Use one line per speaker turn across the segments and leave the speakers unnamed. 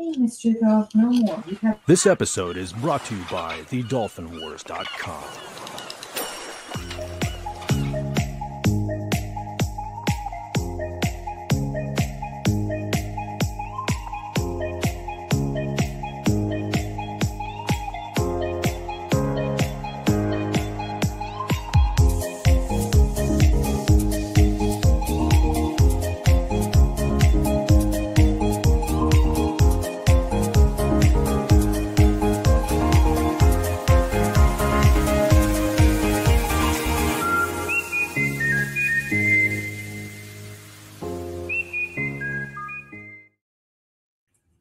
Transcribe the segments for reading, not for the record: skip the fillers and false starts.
Hey, Mr. Dog, no more.
This episode is brought to you by thedolphinwars.com.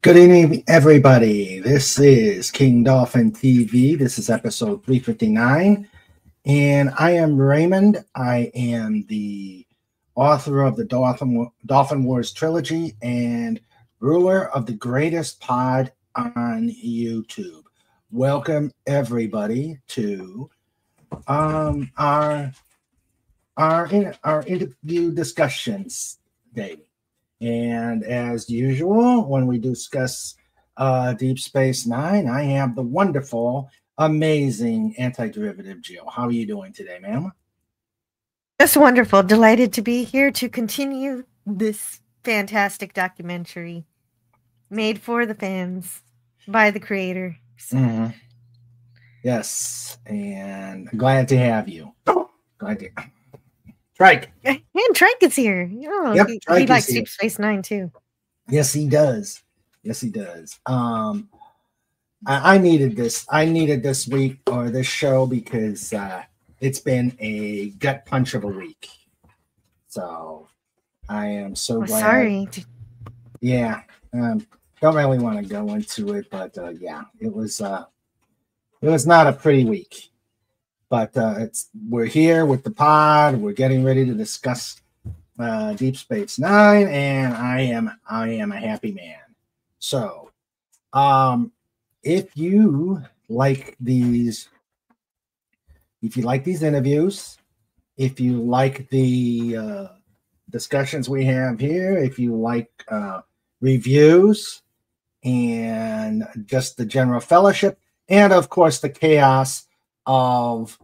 Good evening, everybody. This is King Dolphin TV. This is episode 359, and I am Raymond. I am the author of the Dolphin Wars trilogy and ruler of the greatest pod on YouTube. Welcome, everybody, to our interview discussions day. And as usual, when we discuss Deep Space Nine, I have the wonderful, amazing Antiderivative Jill. How are you doing today, ma'am?
Just wonderful. Delighted to be here to continue this fantastic documentary made for the fans by the creator. So.
Yes, and glad to have you. Glad to. Trike.
And Trike is here. Oh,
yep,
he likes Deep Space Nine too.
Yes, he does. Yes, he does. I needed this. I needed this week or this show because it's been a gut punch of a week. So I am so glad.
Sorry.
Yeah. Don't really want to go into it, but yeah, it was not a pretty week. But we're here with the pod. We're getting ready to discuss Deep Space Nine, and I am a happy man. So, if you like these interviews, if you like the discussions we have here, if you like reviews and just the general fellowship, and of course the chaos of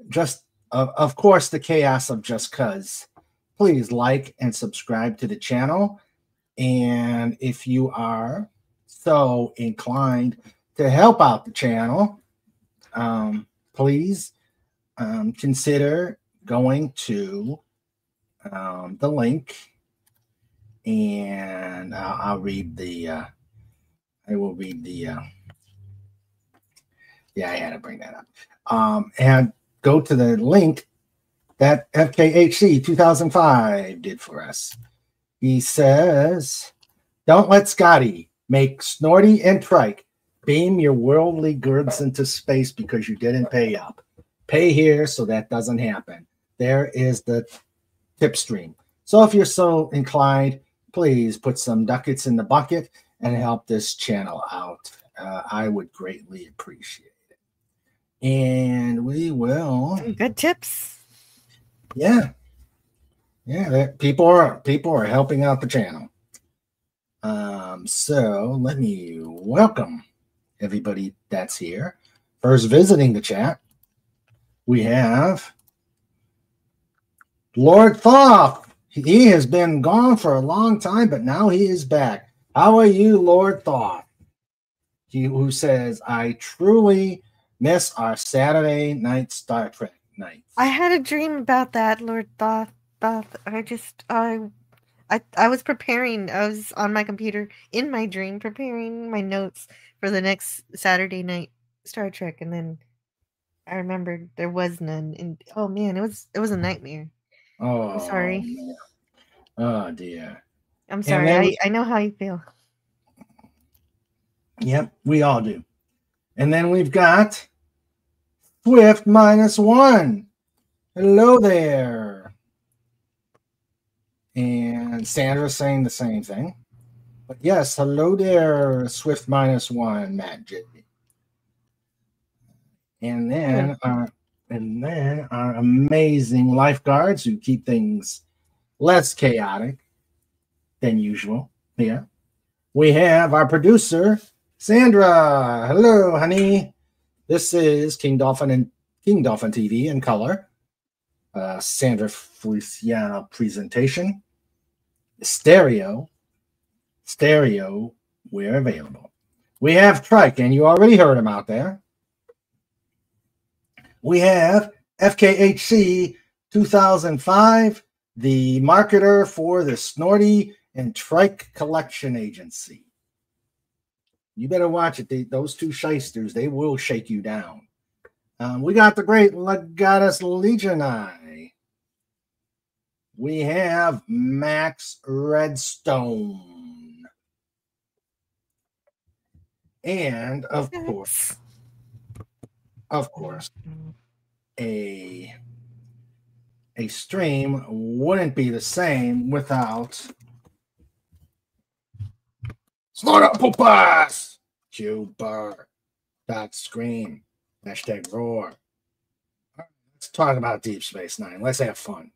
just cuz, please like and subscribe to the channel. And if you are so inclined to help out the channel, please consider going to the link, and I will read the yeah, I had to bring that up. And go to the link that FKHC 2005 did for us. He says, "Don't let Scotty make Snorty and Trike beam your worldly goods into space because you didn't pay up. Pay here so that doesn't happen. There is the tip stream. So if you're so inclined, please put some ducats in the bucket and help this channel out. I would greatly appreciate it. And we will."
Good tips.
Yeah. People are helping out the channel. So let me welcome everybody that's here. First, visiting the chat, we have Lord Thoth. He has been gone for a long time, but now he is back. How are you, Lord Thoth? Who says, "I truly miss our Saturday night Star Trek night."
I had a dream about that, Lord Thoth. I was preparing. I was on my computer in my dream preparing my notes for the next Saturday night Star Trek, and then I remembered there was none. And oh man, it was a nightmare.
Oh,
I'm sorry.
Man. Oh dear.
I'm sorry. I know how you feel.
Yep, we all do. And then we've got Swift -1. Hello there. And Sandra's saying the same thing. But yes, hello there, Swift -1, Matt J. And then our amazing lifeguards who keep things less chaotic than usual here. we have our producer, Sandra. Hello, honey. This is King Dolphin TV in color. Sandra Feliciano presentation. Stereo, where available. We have Trike, and you already heard him out there. We have FKHC 2005, the marketer for the Snorty and Trike Collection Agency. You better watch it. Those two shysters, they will shake you down. We got the great Legatus Legionii. We have Max Redstone. And of course, a stream wouldn't be the same without Slaughter Pupas, Cuber, .scream, #roar. Let's talk about Deep Space Nine. Let's have fun.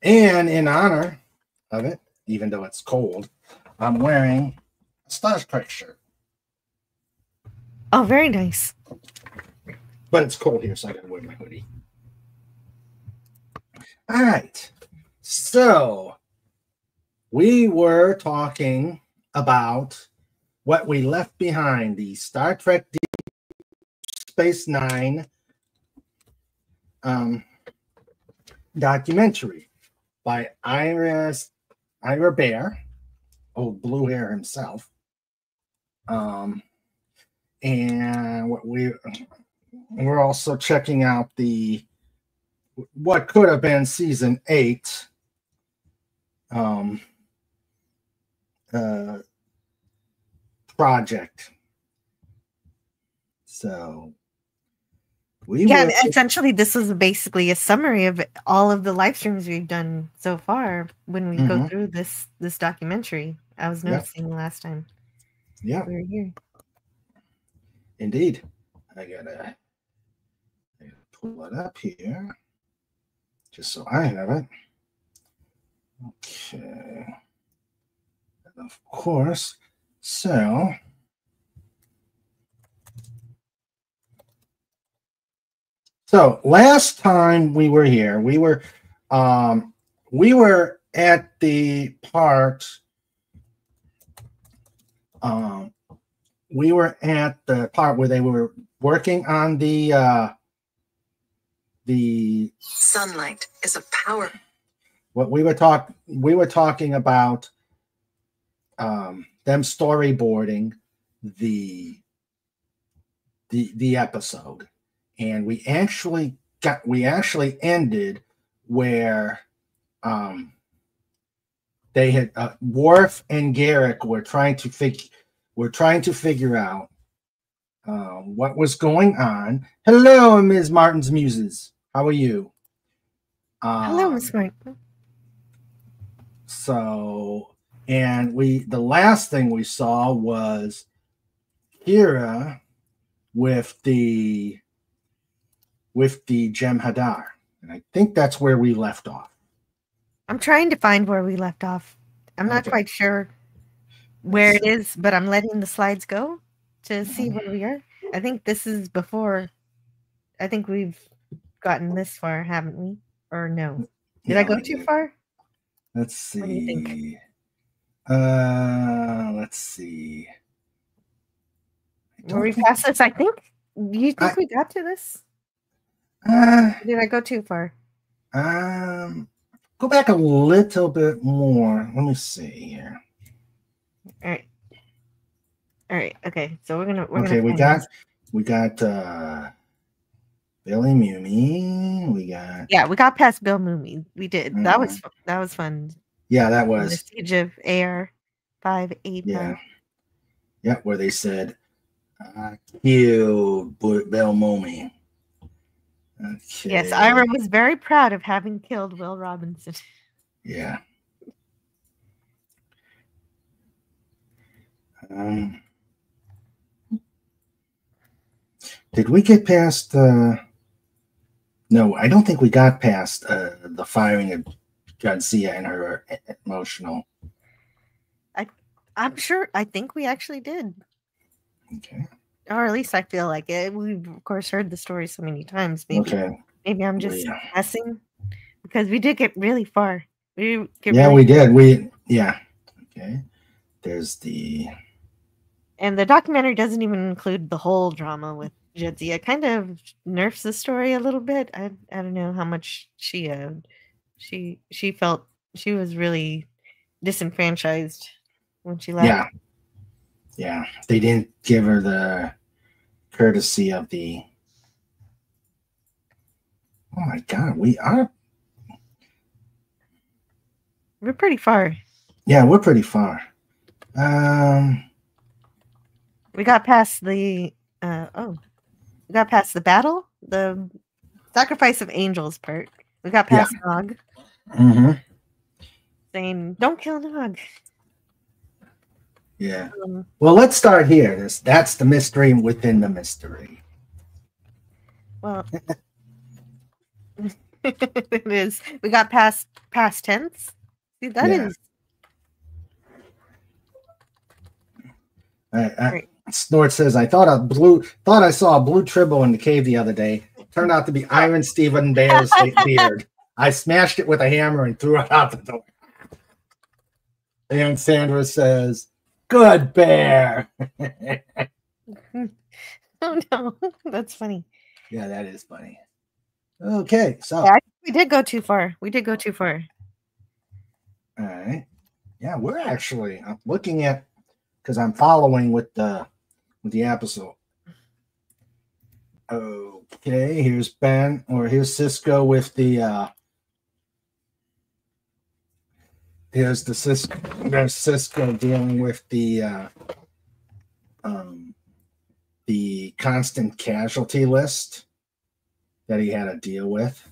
And in honor of it, even though it's cold, I'm wearing a Star Trek shirt.
Oh, very nice.
But it's cold here, so I gotta wear my hoodie. All right. So we were talking about what we left behind, the Star Trek Deep Space Nine documentary by Ira Bear, old blue hair himself. And what we're also checking out what could have been season 8 project. So
essentially this was basically a summary of all of the live streams we've done so far when we go through this documentary. I was noticing last time.
Yeah,
we were here.
Indeed. I gotta pull it up here just so I have it. Okay. And of course, so last time we were here, we were at the part where they were working on the
sunlight is a power.
What we were talking about them storyboarding the episode, and we actually ended where they had Worf and Garrick were trying to figure out what was going on. Hello, Ms. Martin's Muses. How are you?
Hello, Ms. Martin.
So, and the last thing we saw was Kira with the Jem'Hadar, and I think that's where we left off.
I'm trying to find where we left off. I'm not quite sure where it is, but I'm letting the slides go to see where we are. I think this is before. I think we've gotten this far, haven't we? Or no? Did I go too far?
Let's see.
What do you think?
Let's see.
Were we past this? I think. Do you think we got to this? Did I go too far?
Go back a little bit more. Let me see here.
All right. Okay. So we're gonna.
We got Billy Mumi. We got
past Bill Mumi. We did. That was fun.
Yeah, that was
the siege of AR 585.
Yeah, where they said, "Kill Bill Mumi." Okay.
Yes, Ira was very proud of having killed Will Robinson.
Yeah. Did we get past? No, I don't think we got past the firing of Garcia and her emotional.
I'm sure. I think we actually did,
Okay.
or at least I feel like it. We've of course heard the story so many times. Maybe,
Okay.
maybe I'm
Well,
just
yeah.
guessing because we did get really far. We get
Yeah,
really,
we did. Yeah. Okay. There's the.
and the documentary doesn't even include the whole drama with Jetsi. It kind of nerfs the story a little bit. I don't know how much she felt she was really disenfranchised when she left.
Yeah. Yeah. They didn't give her the courtesy of the. Oh my God.
We're pretty far.
Yeah, we're pretty far.
We got past the we got past the battle, the sacrifice of angels part. We got
Yeah.
past Nog
Mm-hmm.
saying, "Don't kill Nog."
Yeah. Well, let's start here. That's the mystery within the mystery.
Well, it is. We got past tense. See, that
Yeah.
is
I, Snort says, I thought I saw a blue tribble in the cave the other day. Turned out to be Iron Stephen Bear's beard. I smashed it with a hammer and threw it out the door. And Sandra says, good bear.
oh no, that's funny.
Yeah, that is funny. Okay, so
Yeah, we did go too far. We did go too far.
all right. Yeah, we're actually I'm looking at because I'm following with the episode. Okay, here's Ben or here's Cisco with the here's the Cisco. There's Cisco dealing with the constant casualty list that he had to deal with,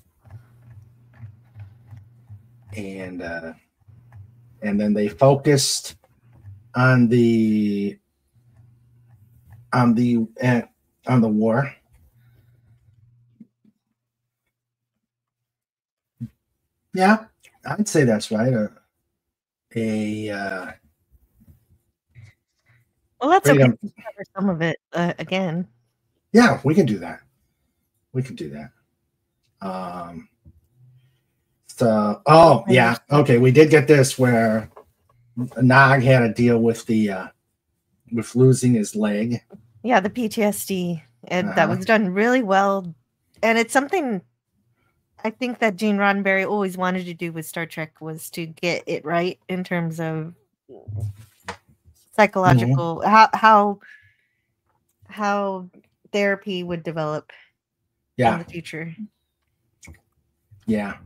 and then they focused on the war. Yeah, I'd say that's right.
Well, that's
freedom.
okay. We can cover some of it again.
Yeah, we can do that. We can do that. So, yeah, okay. We did get this where Nog had to deal with with losing his leg.
Yeah, the PTSD, and that was done really well, and it's something I think that Gene Roddenberry always wanted to do with Star Trek was to get it right in terms of psychological how therapy would develop in the future.
Yeah.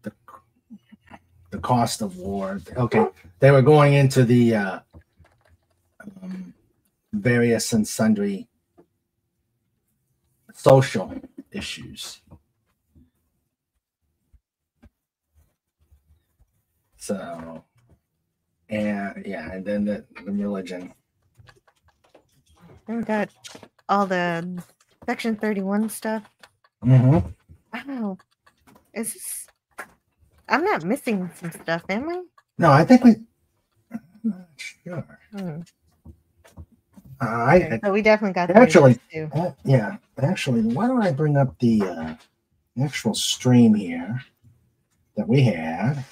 The cost of war. Okay. They were going into the various and sundry social issues. So, and then the religion.
We got all the Section 31 stuff.
Mm-hmm.
I don't know. Is this? I'm not missing some stuff, am I?
No, I think we. I'm not sure.
So we definitely got
actually.
Too.
Yeah, actually, why don't I bring up the actual stream here that we had?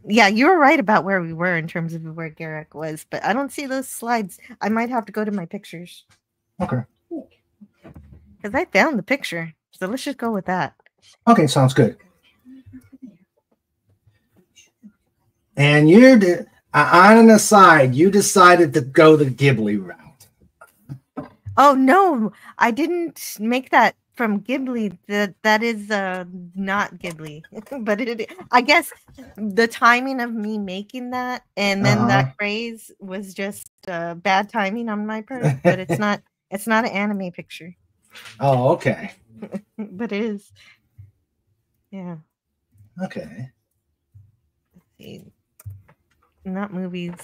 Yeah, you were right about where we were in terms of where Garrick was, but I don't see those slides. I might have to go to my pictures.
Okay.
Because I found the picture, so let's just go with that.
Okay, sounds good. And on an aside, you decided to go the Ghibli route.
Oh no, I didn't make that from Ghibli. That is not Ghibli, but I guess the timing of me making that and then that phrase was just bad timing on my part. But it's not an anime picture.
Oh, okay.
But it is. Yeah.
Okay.
Let's see. Not movies.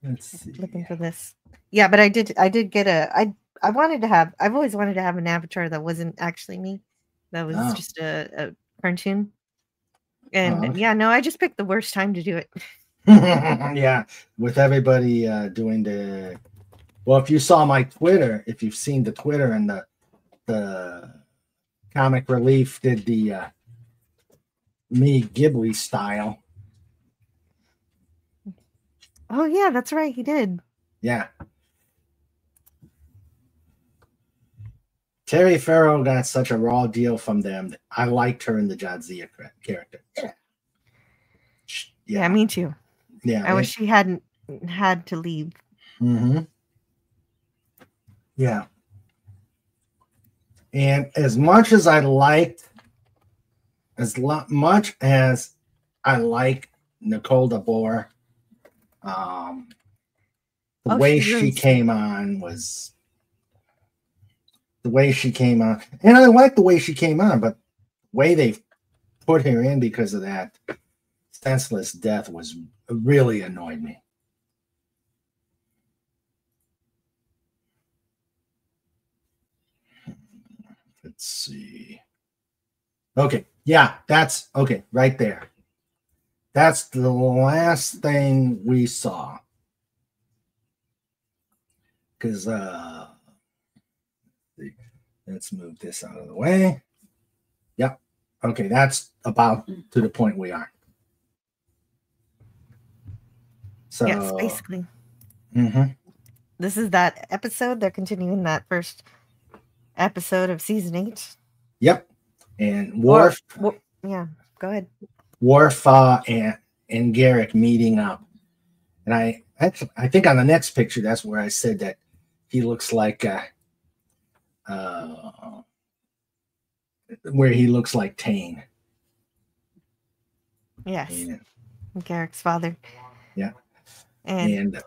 Let's see.
Looking for this. Yeah, but I did get I've always wanted to have an avatar that wasn't actually me. That was just a cartoon. And
okay.
yeah, no, I just picked the worst time to do it.
Yeah, with everybody doing the. Well, if you saw my Twitter, if you've seen the Twitter and the Comic Relief did the me Ghibli style.
Oh yeah, that's right, he did.
Yeah. Terry Farrell got such a raw deal from them. I liked her in the Jadzia character.
Yeah, me too.
Yeah.
I wish she hadn't had to leave.
Mm-hmm. Yeah. And as much as I liked, much as I like Nicole DeBoer, the way she came on was the way she came on, and I like the way she came on, but the way they put her in because of that senseless death was really annoyed me. Let's see. Okay, yeah, that's okay right there. That's the last thing we saw. Because let's move this out of the way. Yep. Okay, that's about to the point we are. So
yes, basically.
Mm-hmm.
This is that episode. They're continuing that first episode of season 8.
Yep. And Worf.
Yeah, go ahead.
Worf and Garrick meeting up. And I think on the next picture, that's where I said that he looks like where he looks like Tane.
Yes.
And,
Garrick's father.
Yeah.
And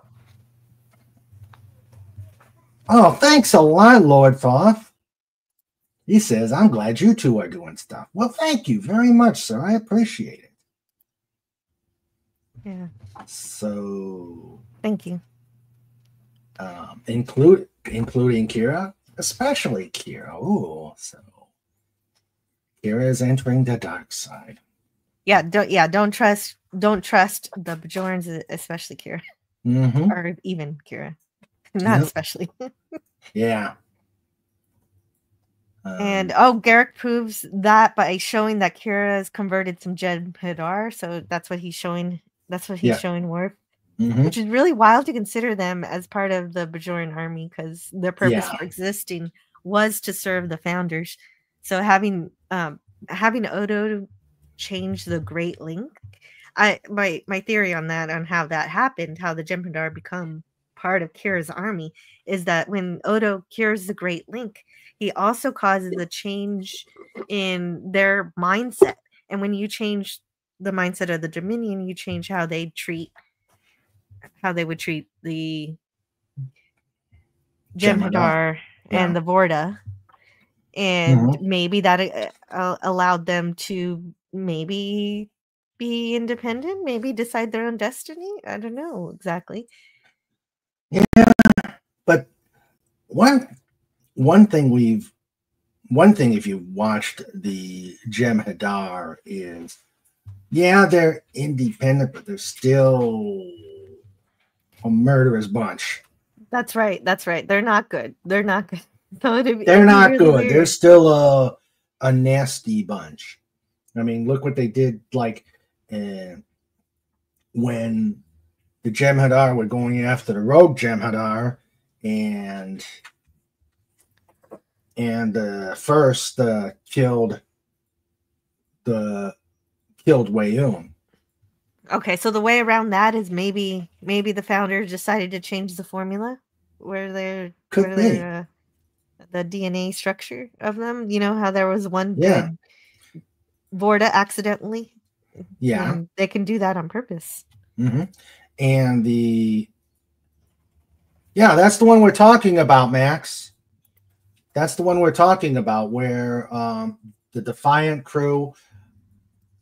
oh, thanks a lot, Lord Thoth. He says, I'm glad you two are doing stuff. Well, thank you very much, sir. I appreciate it.
Yeah.
So
thank you.
Including Kira, especially Kira. Oh, so Kira is entering the dark side.
Don't trust the Bajorans, especially Kira.
Mm-hmm.
Or even Kira. Not especially.
Yeah.
And Garrick proves that by showing that Kira has converted some Jem'Hadar, so that's what he's showing. That's what he's showing Worf, which is really wild to consider them as part of the Bajoran army because their purpose for existing was to serve the founders. So having Odo change the Great Link, my theory on that, on how that happened, how the Jem'Hadar become part of Kira's army, is that when Odo cures the Great Link, he also causes a change in their mindset. And when you change the mindset of the Dominion, you change how they would treat the Jem'Hadar and the Vorta. And maybe that allowed them to maybe be independent, maybe decide their own destiny. I don't know exactly.
Yeah, but one thing if you watched the Jem'Hadar is, they're independent, but they're still a murderous bunch.
That's right. They're not good. They're not good.
They're not good. Weird. They're still a nasty bunch. I mean, look what they did. Like when the Jem'Hadar were going after the rogue Jem'Hadar, and first killed Wayoon.
Okay, so the way around that is maybe the founders decided to change the formula where they're the DNA structure of them. You know how there was one dead Vorta accidentally?
Yeah.
And they can do that on purpose.
Mm-hmm. And that's the one we're talking about, Max. That's the one we're talking about, where the Defiant crew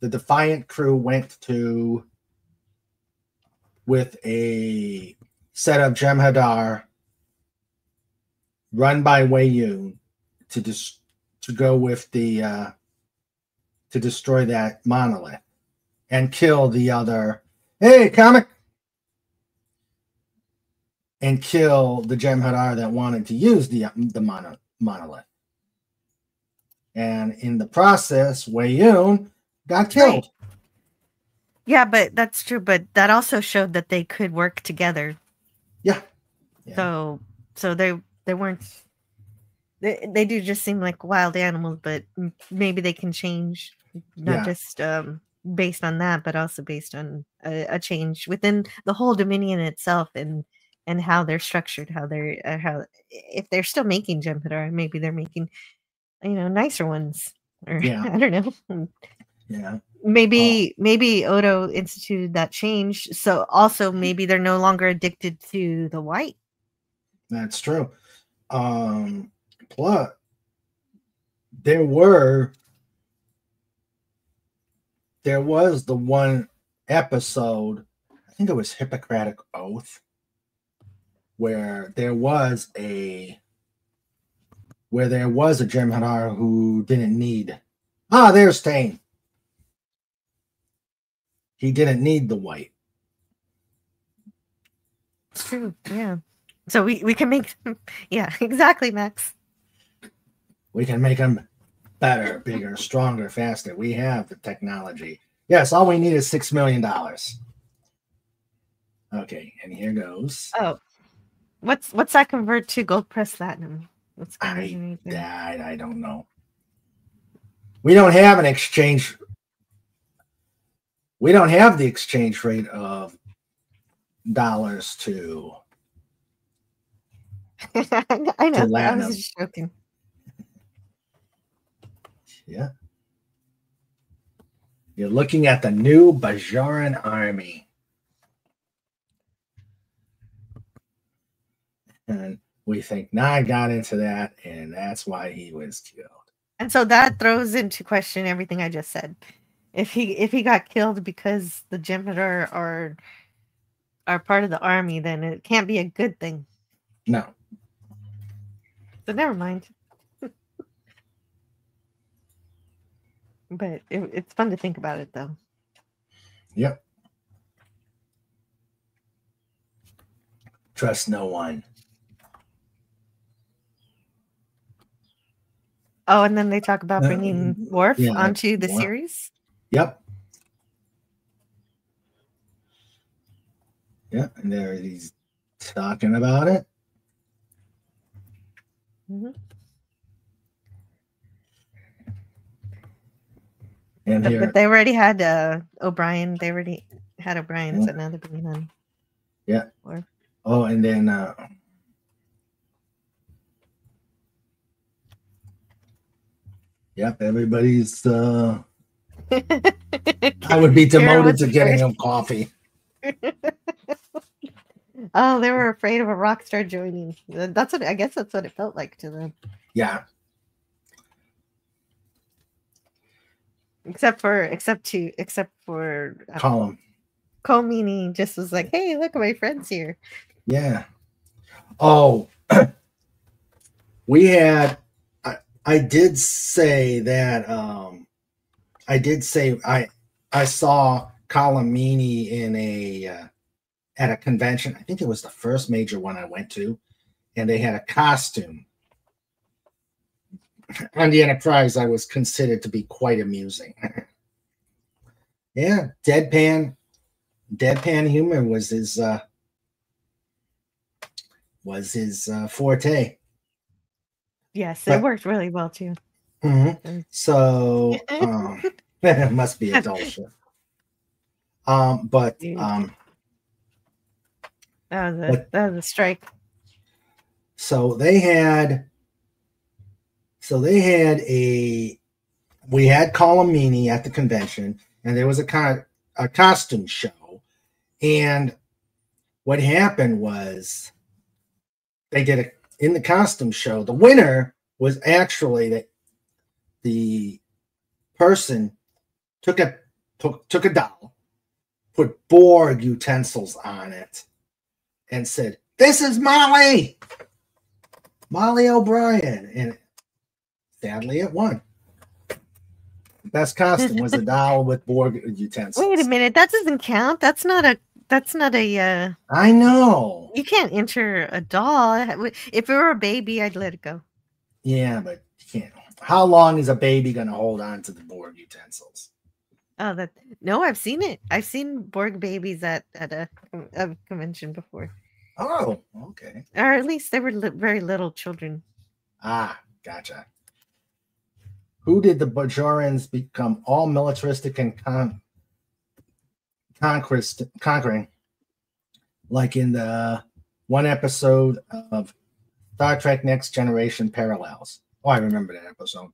went to with a set of Jem'Hadar run by Wayoon to go with the to destroy that monolith. and kill the other. Hey, comic! And kill the Jem'Hadar that wanted to use the monolith. And in the process, Wei-Yun got killed.
Right. Yeah, but that's true. But that also showed that they could work together.
Yeah.
So they weren't. They do just seem like wild animals, but maybe they can change, not just based on that, but also based on a change within the whole Dominion itself and how they're structured, how if they're still making Jem'Hadar, maybe they're making nicer ones, or I don't know.
Yeah.
Maybe Odo instituted that change, so also maybe they're no longer addicted to the white.
That's true. Plus, there was the one episode, I think it was Hippocratic Oath, where there was a Jem'Hadar who didn't need. There's Tane. He didn't need the white.
It's true. Yeah. So we can make. Yeah, exactly, Max.
We can make them better, bigger, stronger, faster. We have the technology. Yes, all we need is $6 million. Okay, and here goes.
Oh, what's that convert to gold press platinum? What's
I don't know. We don't have an exchange. We don't have the exchange rate of dollars to.
I know. I was just joking.
Yeah. You're looking at the new Bajoran army. And we think Nod got into that, and that's why he was killed.
And so that throws into question everything I just said. If he got killed because the Jem'Hadar are part of the army, then it can't be a good thing.
No.
So never mind. But it's fun to think about it, though.
Yep. Trust no one.
Oh, and then they talk about bringing Worf onto the series?
Yep. Yeah, and there he's talking about it.
Mm-hmm.
And
but they already had O'Brien. They already had O'Brien, so now they're bringing on.
Yeah.
Worf.
Oh, and then yep, everybody's I would be demoted to getting him coffee.
Oh, they were afraid of a rock star joining. That's what I guess that's what it felt like to them.
Yeah.
Except for
Colin.
Comini just was like, hey, look at my friends here.
Yeah. Oh, we had I did say that I saw Colin Meaney in at a convention. I think it was the first major one I went to, and they had a costume. On the Enterprise, I was considered to be quite amusing. Yeah, deadpan humor was his forte.
Yes, it worked really well too.
Mm-hmm. So it must be a Dolphin. But
that was a strike.
So we had Colin Meaney at the convention, and there was a costume show. And what happened was they did in the costume show. The winner was actually that the person took a doll, put Borg utensils on it, and said, "This is Molly O'Brien," and sadly, it won. Best costume was a doll with Borg utensils.
Wait a minute, that doesn't count. That's not a.
I know.
You can't enter a doll. If it were a baby, I'd let it go.
Yeah, but you can't. How long is a baby going to hold on to the Borg utensils?
Oh, no, I've seen it. I've seen Borg babies at a convention before.
Oh, okay.
Or at least they were very little children.
Ah, gotcha. Who did the Bajorans become all militaristic and conquering? Like in the one episode of Star Trek Next Generation Parallels. Oh, I remember that episode.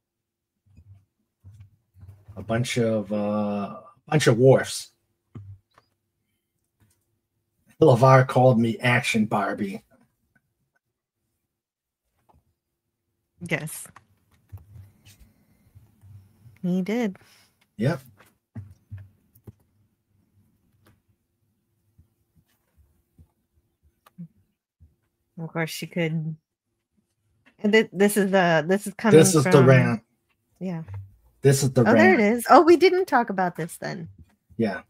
A bunch of wharfs. LeVar called me Action Barbie.
Yes. He did.
Yep.
Of course, she could. And this is coming.
This is
from,
the rant.
Yeah.
This is the rant.
There it is. Oh, we didn't talk about this then.
Yeah.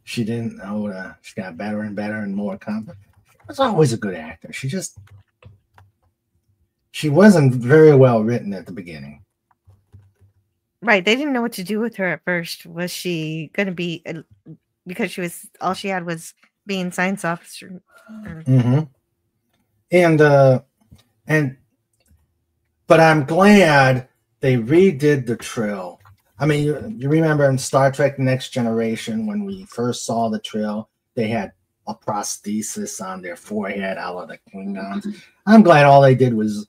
She didn't know. She got better and better and more confident. She was always a good actor. She wasn't very well written at the beginning.
Right. They didn't know what to do with her at first. Was she going to be, because all she had was being science officer.
Mm-hmm. But I'm glad they redid the Trill. I mean, you remember in Star Trek Next Generation when we first saw the Trill, they had a prosthesis on their forehead out of the Klingons. I'm glad all they did was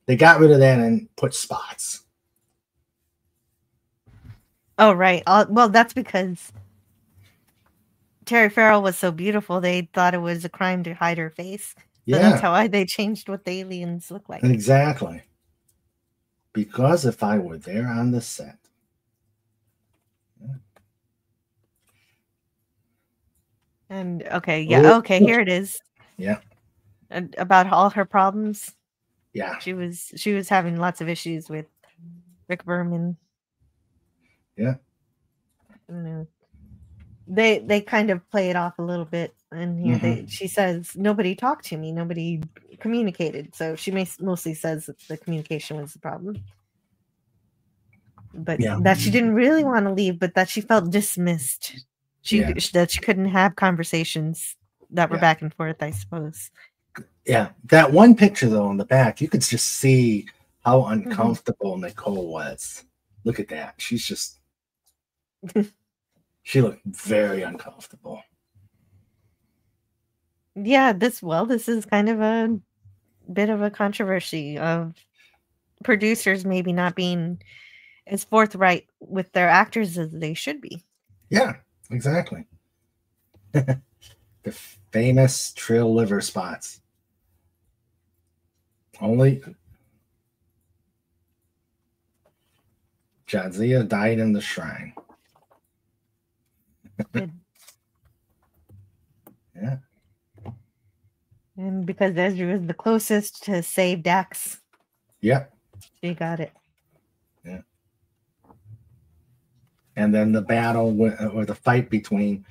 they got rid of that and put spots.
Oh, right. Well, that's because Terry Farrell was so beautiful, they thought it was a crime to hide her face. So that's how they changed what the aliens look like.
Exactly. Because if I were there on the set.
And okay, here it is.
Yeah.
And about all her problems.
Yeah.
She was having lots of issues with Rick Berman.
Yeah.
They kind of play it off a little bit, and here she says nobody talked to me, nobody communicated. So she mostly says that the communication was the problem, but that she didn't really want to leave, but that she felt dismissed. That she couldn't have conversations that were back and forth, I suppose.
Yeah, that one picture though in the back, you could just see how uncomfortable Nicole was. Look at that. She's just she looked very uncomfortable.
Yeah, this is kind of a bit of a controversy of producers maybe not being as forthright with their actors as they should be.
Yeah, exactly. The famous Trill liver spots. Only Jadzia died in the shrine. Yeah.
And because Ezra was the closest to save Dax.
Yep.
She got it.
Yeah. And then the battle or the fight between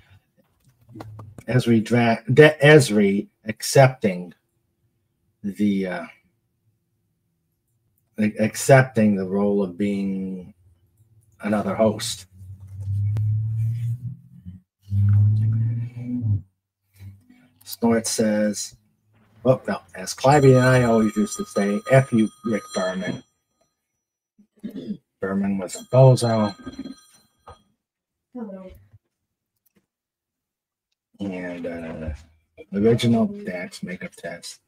Ezri accepting the role of being another host. Snort says, oh, no, as Clivey and I always used to say, F you, Rick Berman. Berman was a bozo.
Hello.
And original Dax makeup test.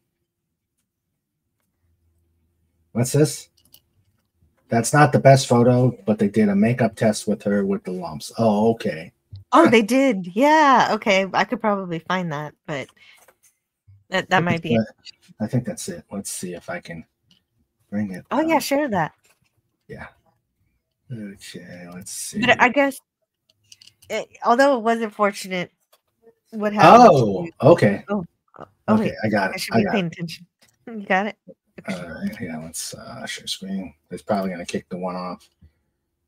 What's this? That's not the best photo, but they did a makeup test with her with the lumps. Oh, okay.
Oh, they did. Yeah. Okay. I could probably find that, but that might be it.
I think that's it. Let's see if I can bring it.
Oh, yeah. Share that.
Yeah. Okay. Let's see.
But I guess, although it wasn't fortunate, what happened?
Oh, okay.
Oh,
Okay.
wait.
I got it.
I should be paying attention. You got it?
All right, yeah, let's share screen. It's probably going to kick the one off.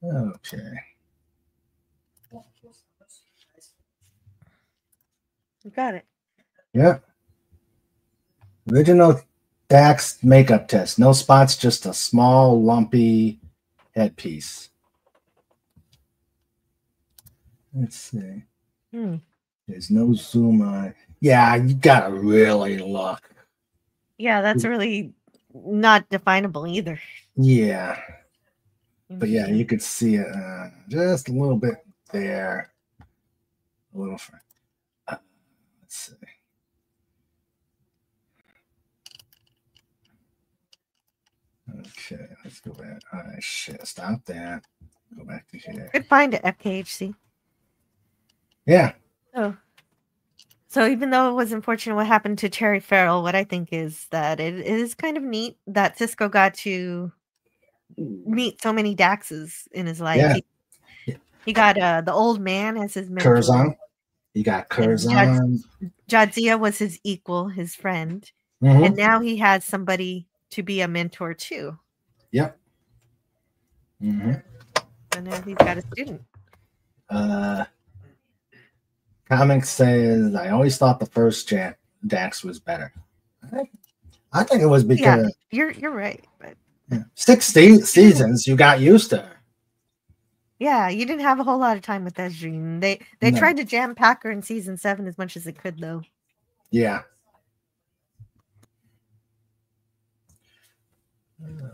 Okay.
You got it.
Yeah. Original Dax makeup test. No spots, just a small, lumpy headpiece. Let's see. There's no zoom on it. Yeah, you got to really look.
Yeah, that's really not definable either.
Yeah. But yeah, you could see it just a little bit there. A little further. Let's see. Okay, let's go back. All right, shit, stop that. Go back to here.
Good find at FKHC.
Yeah.
So even though it was unfortunate what happened to Terry Farrell, what I think is that it is kind of neat that Cisco got to meet so many Daxes in his life.
Yeah.
He got the old man as his mentor.
Curzon. He got Curzon.
Jadzia was his equal, his friend.
Mm-hmm.
And now he has somebody to be a mentor too.
Yep. Mm-hmm.
And now he's got a student.
Comics says, I always thought the first Dax was better. I think it was because
you're right. But
6 seasons, you got used to her.
Yeah, you didn't have a whole lot of time with Esri. They tried to jam pack her in season 7 as much as they could, though.
Yeah.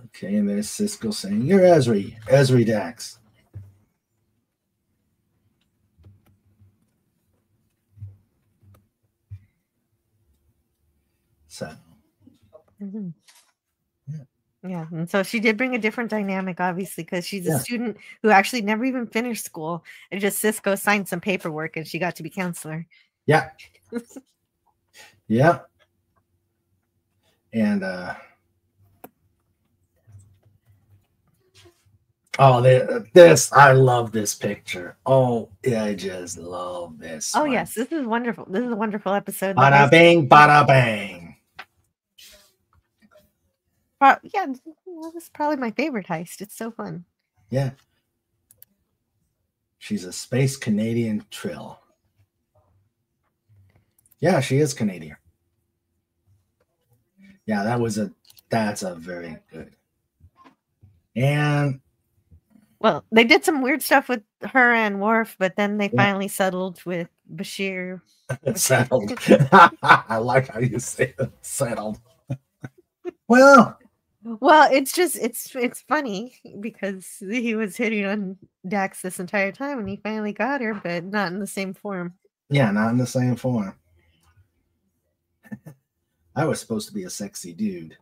Okay, and there's Cisco saying, "You're Esri Dax." So.
Mm-hmm. Yeah, and so she did bring a different dynamic, obviously, because she's a student who actually never even finished school. And just Cisco signed some paperwork, and she got to be counselor.
Yeah. Yeah. And this I love this picture. Oh, yeah, I just love this.
Oh, yes, this is wonderful. This is a wonderful episode.
Bada bing, bada bang.
Yeah, this is probably my favorite heist. It's so fun.
Yeah. She's a space Canadian Trill. Yeah, she is Canadian. Yeah, that's a very good. And
well, they did some weird stuff with her and Worf, but then they finally settled with Bashir.
Settled. I like how you say it. Settled. Well,
it's funny because he was hitting on Dax this entire time, and he finally got her, but not in the same form.
Yeah, not in the same form. I was supposed to be a sexy dude.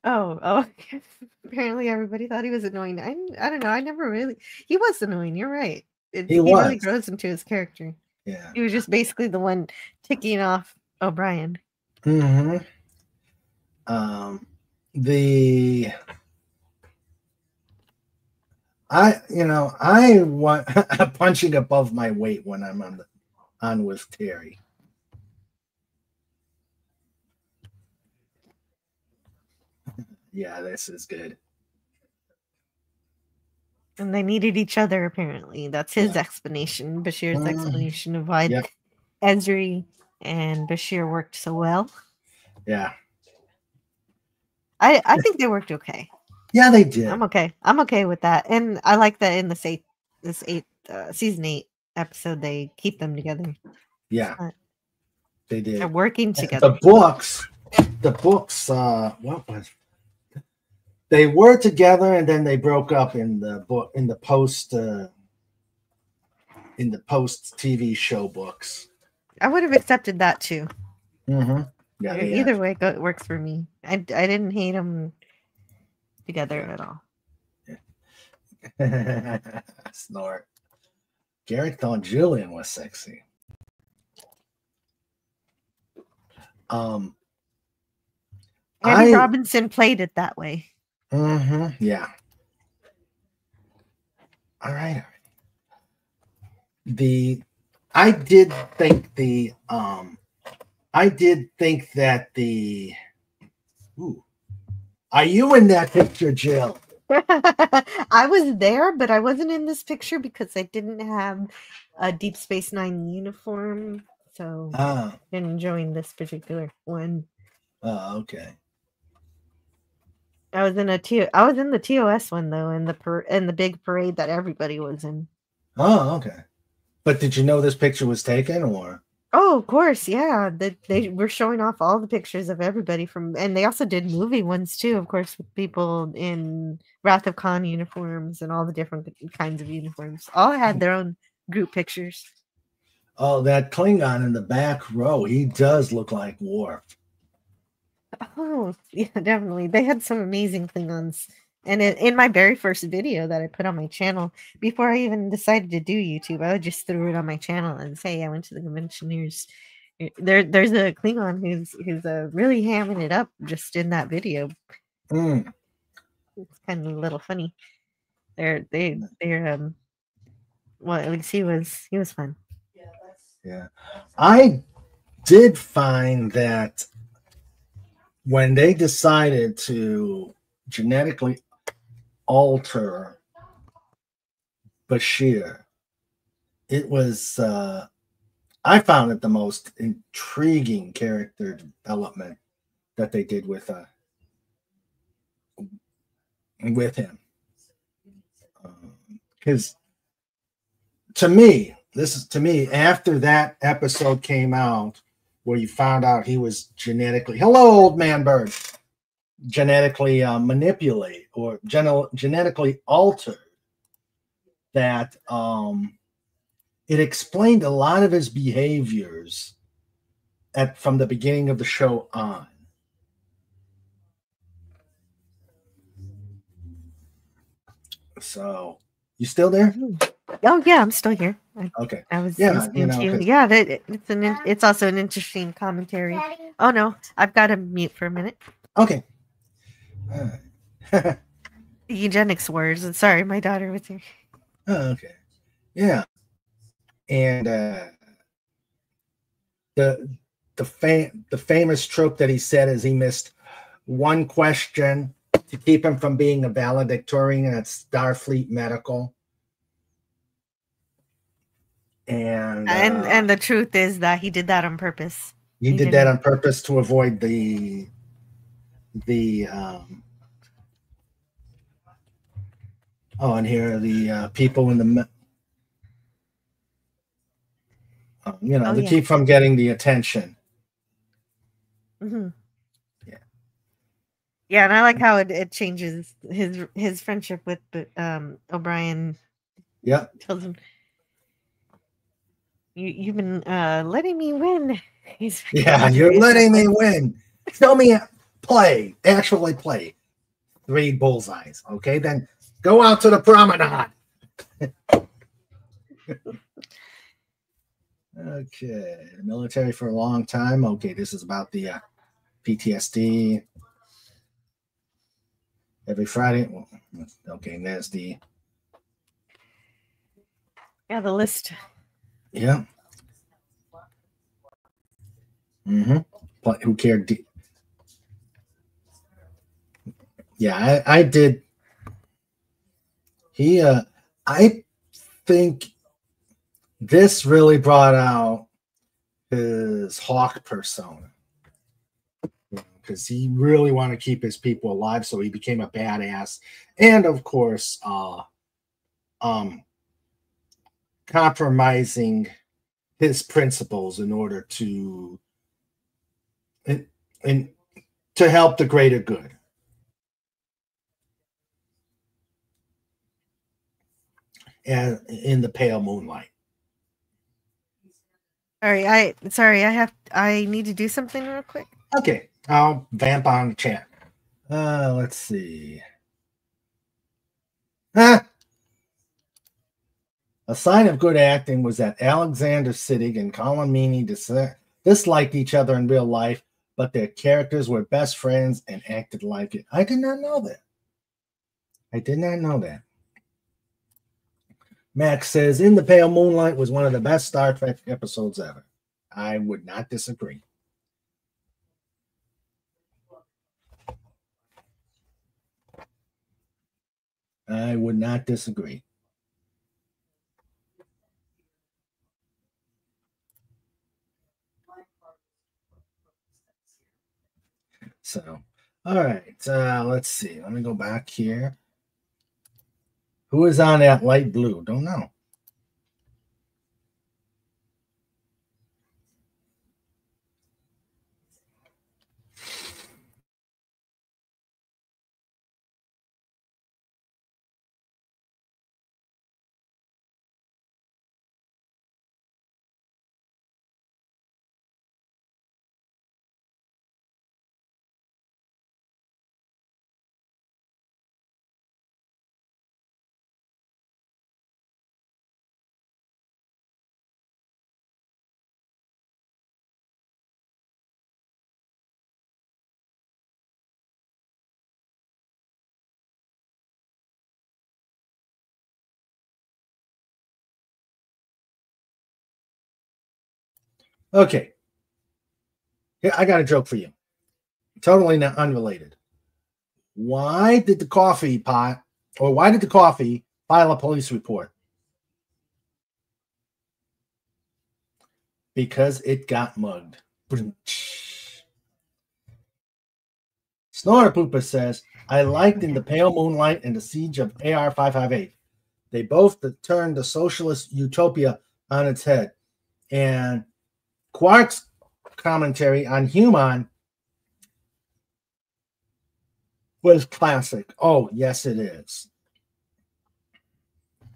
Oh, apparently everybody thought he was annoying. I don't know. I never really. He was annoying. You're right. He really grows into his character.
Yeah.
He was just basically the one ticking off O'Brien.
Mm-hmm. I want punching above my weight when I'm on with Terry. Yeah, this is good.
And they needed each other, apparently. That's his explanation, Bashir's explanation of why Esri and Bashir worked so well.
Yeah.
I think they worked okay.
Yeah, they did.
I'm okay with that. And I like that in this season 8 episode, they keep them together.
Yeah. They did.
They're working together.
The books, what was they were together and then they broke up in the book in the post TV show books.
I would have accepted that too.
Mm-hmm. Yeah,
either way it works for me. I didn't hate them together at all.
Yeah. Snort. Garrett thought Julian was sexy.
Andy Robinson played it that way.
Mm-hmm. Yeah. All right. I did think the ooh, are you in that picture, Jill?
I was there, but I wasn't in this picture because I didn't have a Deep Space Nine uniform, so
Ah,
didn't join this particular one.
okay.
I was in I was in the TOS one though, in the big parade that everybody was in.
Oh, okay. But did you know this picture was taken, or?
Oh, of course, yeah. They were showing off all the pictures of everybody from, and they also did movie ones too, of course, with people in Wrath of Khan uniforms and all the different kinds of uniforms. All had their own group pictures.
Oh, that Klingon in the back row, he does look like Worf.
Oh, yeah, definitely. They had some amazing Klingons. And in my very first video that I put on my channel, before I even decided to do YouTube, I just threw it on my channel and say I went to the convention. There's a Klingon who's really hamming it up just in that video.
Mm.
It's kind of a little funny. They're well, at least he was fun.
Yeah. I did find that when they decided to genetically alter Bashir, it was I found it the most intriguing character development that they did with him. Because to me, after that episode came out where you found out he was genetically, hello, old man bird, genetically manipulate or genetically altered, that it explained a lot of his behaviors from the beginning of the show on. So, you still there?
Oh yeah, I'm still here.
Okay.
I was
Yeah,
listening to you. Yeah, it's also an interesting commentary. Daddy. Oh no, I've got to mute for a minute.
Okay.
Eugenics words. Sorry, my daughter was here.
Oh, okay. Yeah. And the famous trope that he said is he missed one question to keep him from being a valedictorian at Starfleet Medical.
And the truth is that he did that on purpose.
He did that on purpose to avoid the and here are the people in the to keep from getting the attention.
Mm-hmm. Yeah, and I like how it changes his friendship with O'Brien.
Yeah,
tells him you've been letting me win.
You're letting me win. Show me actually play 3 bullseyes. Okay, then go out to the promenade. Okay, military for a long time. Okay, this is about the PTSD. Every Friday. Okay, and there's the
the list.
Yeah. Who cared? Yeah, I did. I think this really brought out his Hawk persona, because he really wanted to keep his people alive, so he became a badass, and of course, compromising his principles in order to to help the greater good. And in the pale moonlight.
I need to do something real quick.
Okay, I'll vamp on the chat. Let's see. A sign of good acting was that Alexander Siddig and Colin Meaney disliked each other in real life, but their characters were best friends and acted like it. I did not know that. Max says, In the Pale Moonlight was one of the best Star Trek episodes ever. I would not disagree. I would not disagree. So, all right. Let's see. Let me go back here. Who is on that light blue? Don't know. Okay. Here, I got a joke for you. Totally not unrelated. Why did the coffee file a police report? Because it got mugged. Snore Pooper says, I liked In the Pale Moonlight and the Siege of AR 558. They both turned the socialist utopia on its head. And Quark's commentary on Human was classic. Oh, yes, it is.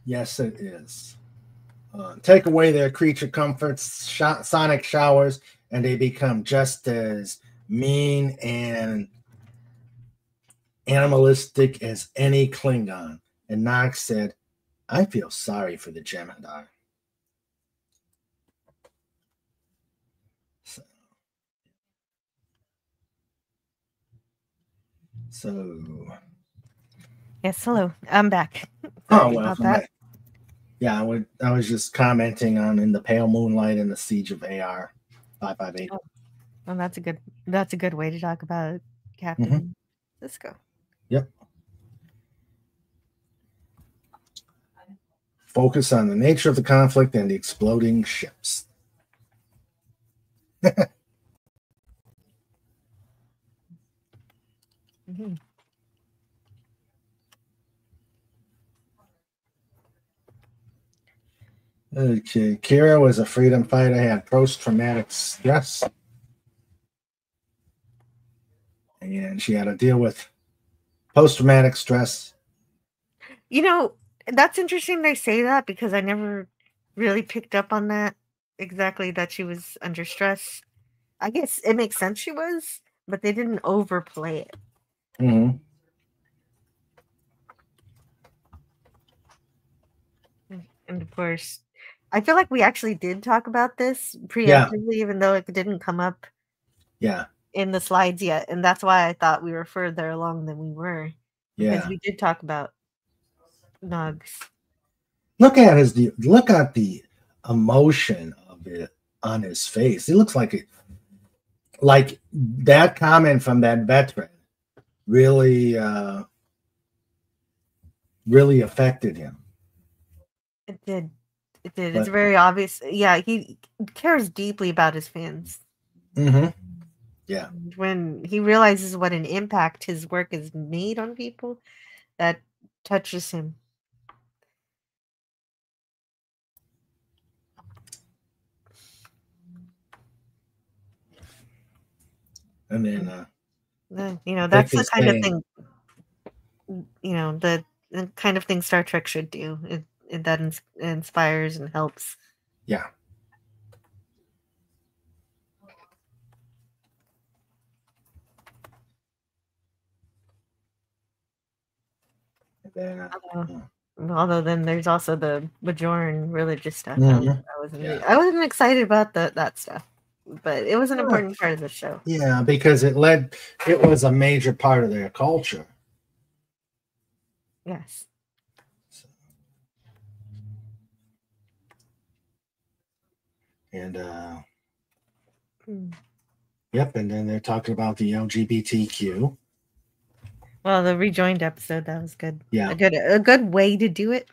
Yes, it is. Take away their creature comforts, sonic showers, and they become just as mean and animalistic as any Klingon. And Knox said, I feel sorry for the Gemini. So
Yes, hello. I'm back.
oh,
Sorry
well,
about that.
Yeah, I was just commenting on In the Pale Moonlight and the Siege of AR 558.
Oh, well, that's a good way to talk about Captain Sisko.
Yep. Focus on the nature of the conflict and the exploding ships.
Mm-hmm.
Okay, Kira was a freedom fighter, had post-traumatic stress, and she had to deal with post-traumatic stress.
You know, that's interesting they say that because I never really picked up on that exactly, that she was under stress. I guess it makes sense she was, but they didn't overplay it.
Mm-hmm.
And of course, I feel like we actually did talk about this preemptively, even though it didn't come up in the slides yet. And that's why I thought we were further along than we were. Because we did talk about Nugs.
Look at the emotion of it on his face. It looks like that comment from that veteran really really affected him.
It did. It did. It's very obvious. Yeah, he cares deeply about his fans.
Mm-hmm. Yeah.
When he realizes what an impact his work has made on people, that touches him.
And then
that's the kind of thing, the kind of thing Star Trek should do. That inspires and helps.
Yeah.
Although then there's also the Bajoran religious stuff. I wasn't excited about that stuff, but it was an important part of the show.
Yeah, because it was a major part of their culture.
Yes.
And
Hmm.
yep, and then they're talking about the LGBTQ.
Well, the rejoined episode, that was good.
Yeah.
A good way to do it.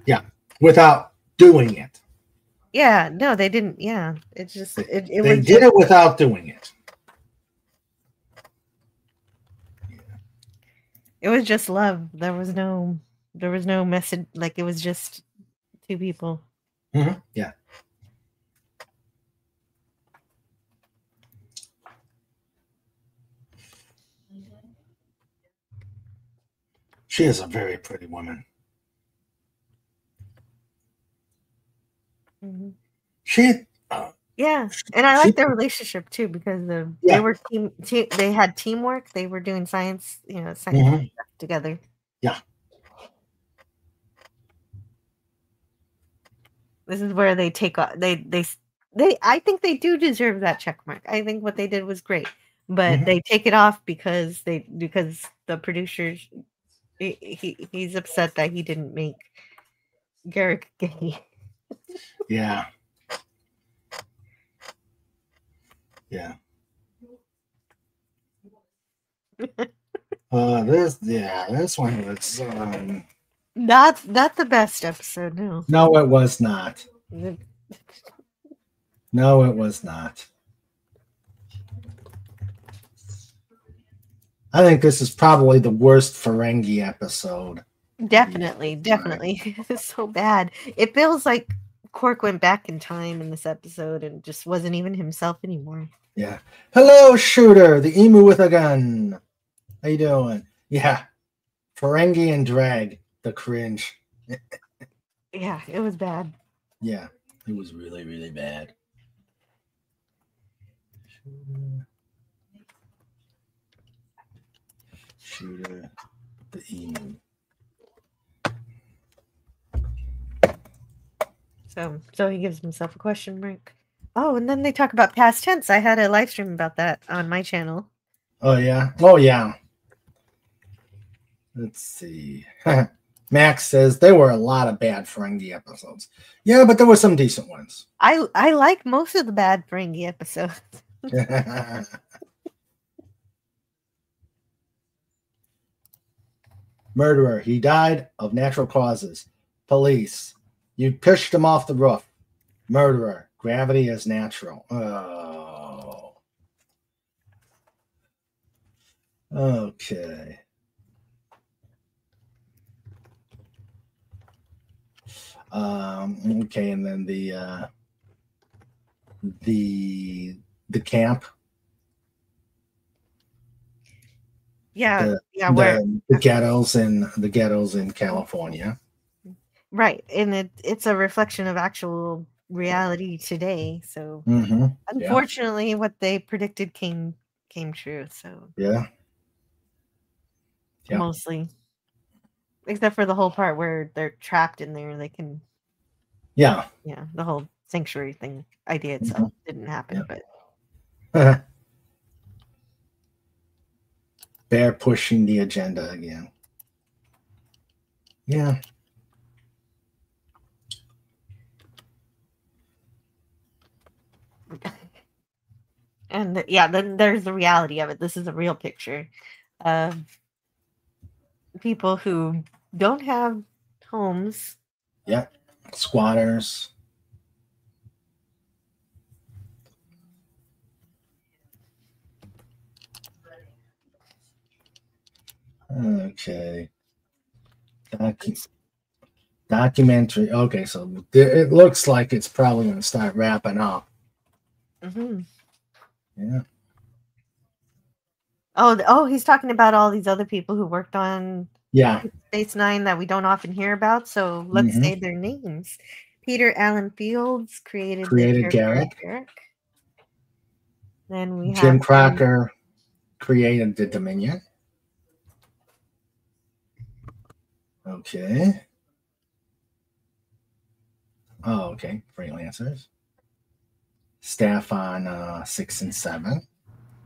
Yeah, without doing it.
Yeah, no, they didn't. Yeah, it's just it
They
was
did
just,
it without doing it.
it was just love. There was no message. Like it was just two people.
Yeah. She is a very pretty woman.
Mhm.
She,
Yeah, and I
she
like their relationship too because they
Yeah.
were they had teamwork. They were doing science, science
Mhm.
stuff together.
Yeah.
This is where they take off. They. I think they do deserve that check mark. I think what they did was great, but
Mhm.
they take it off because the producers he's upset that he didn't make Garrick gay.
Yeah. Yeah. This one was
Not the best episode.
no, it was not. No, it was not. I think this is probably the worst Ferengi episode.
Definitely. It's so bad. It feels like Quark went back in time in this episode and just wasn't even himself anymore.
Yeah. Hello, Shooter, the emu with a gun. How you doing? Yeah. Ferengi and Drag, the cringe.
Yeah, it was bad.
Yeah, it was really, really bad. Shooter, the emu.
So he gives himself a question mark. Oh, and then they talk about past tense. I had a live stream about that on my channel.
Oh, yeah. Oh, yeah. Let's see. Max says there were a lot of bad Ferengi episodes. Yeah, but there were some decent ones.
I like most of the bad Ferengi episodes.
Murderer. He died of natural causes. Police. You pushed him off the roof. Murderer. Gravity is natural. Oh. Okay. Okay, and then the camp.
Yeah,
The ghettos in California.
right, and it's a reflection of actual reality today. So unfortunately, what they predicted came true. So
yeah,
mostly, except for the whole part where they're trapped in there, they can.
Yeah,
the whole sanctuary thing idea itself didn't happen,
but Bear pushing the agenda again. Yeah.
And then there's the reality of it. This is a real picture of people who don't have homes.
Yeah, squatters. Okay. Documentary. Okay, so it looks like it's probably going to start wrapping up. Yeah.
Oh, he's talking about all these other people who worked on Space Nine that we don't often hear about. So let's say their names. Peter Allen Fields created
Garrick.
Then we have
Jim Crocker created the Dominion. Okay. Oh, okay. Freelancers. Staff on 6 and 7.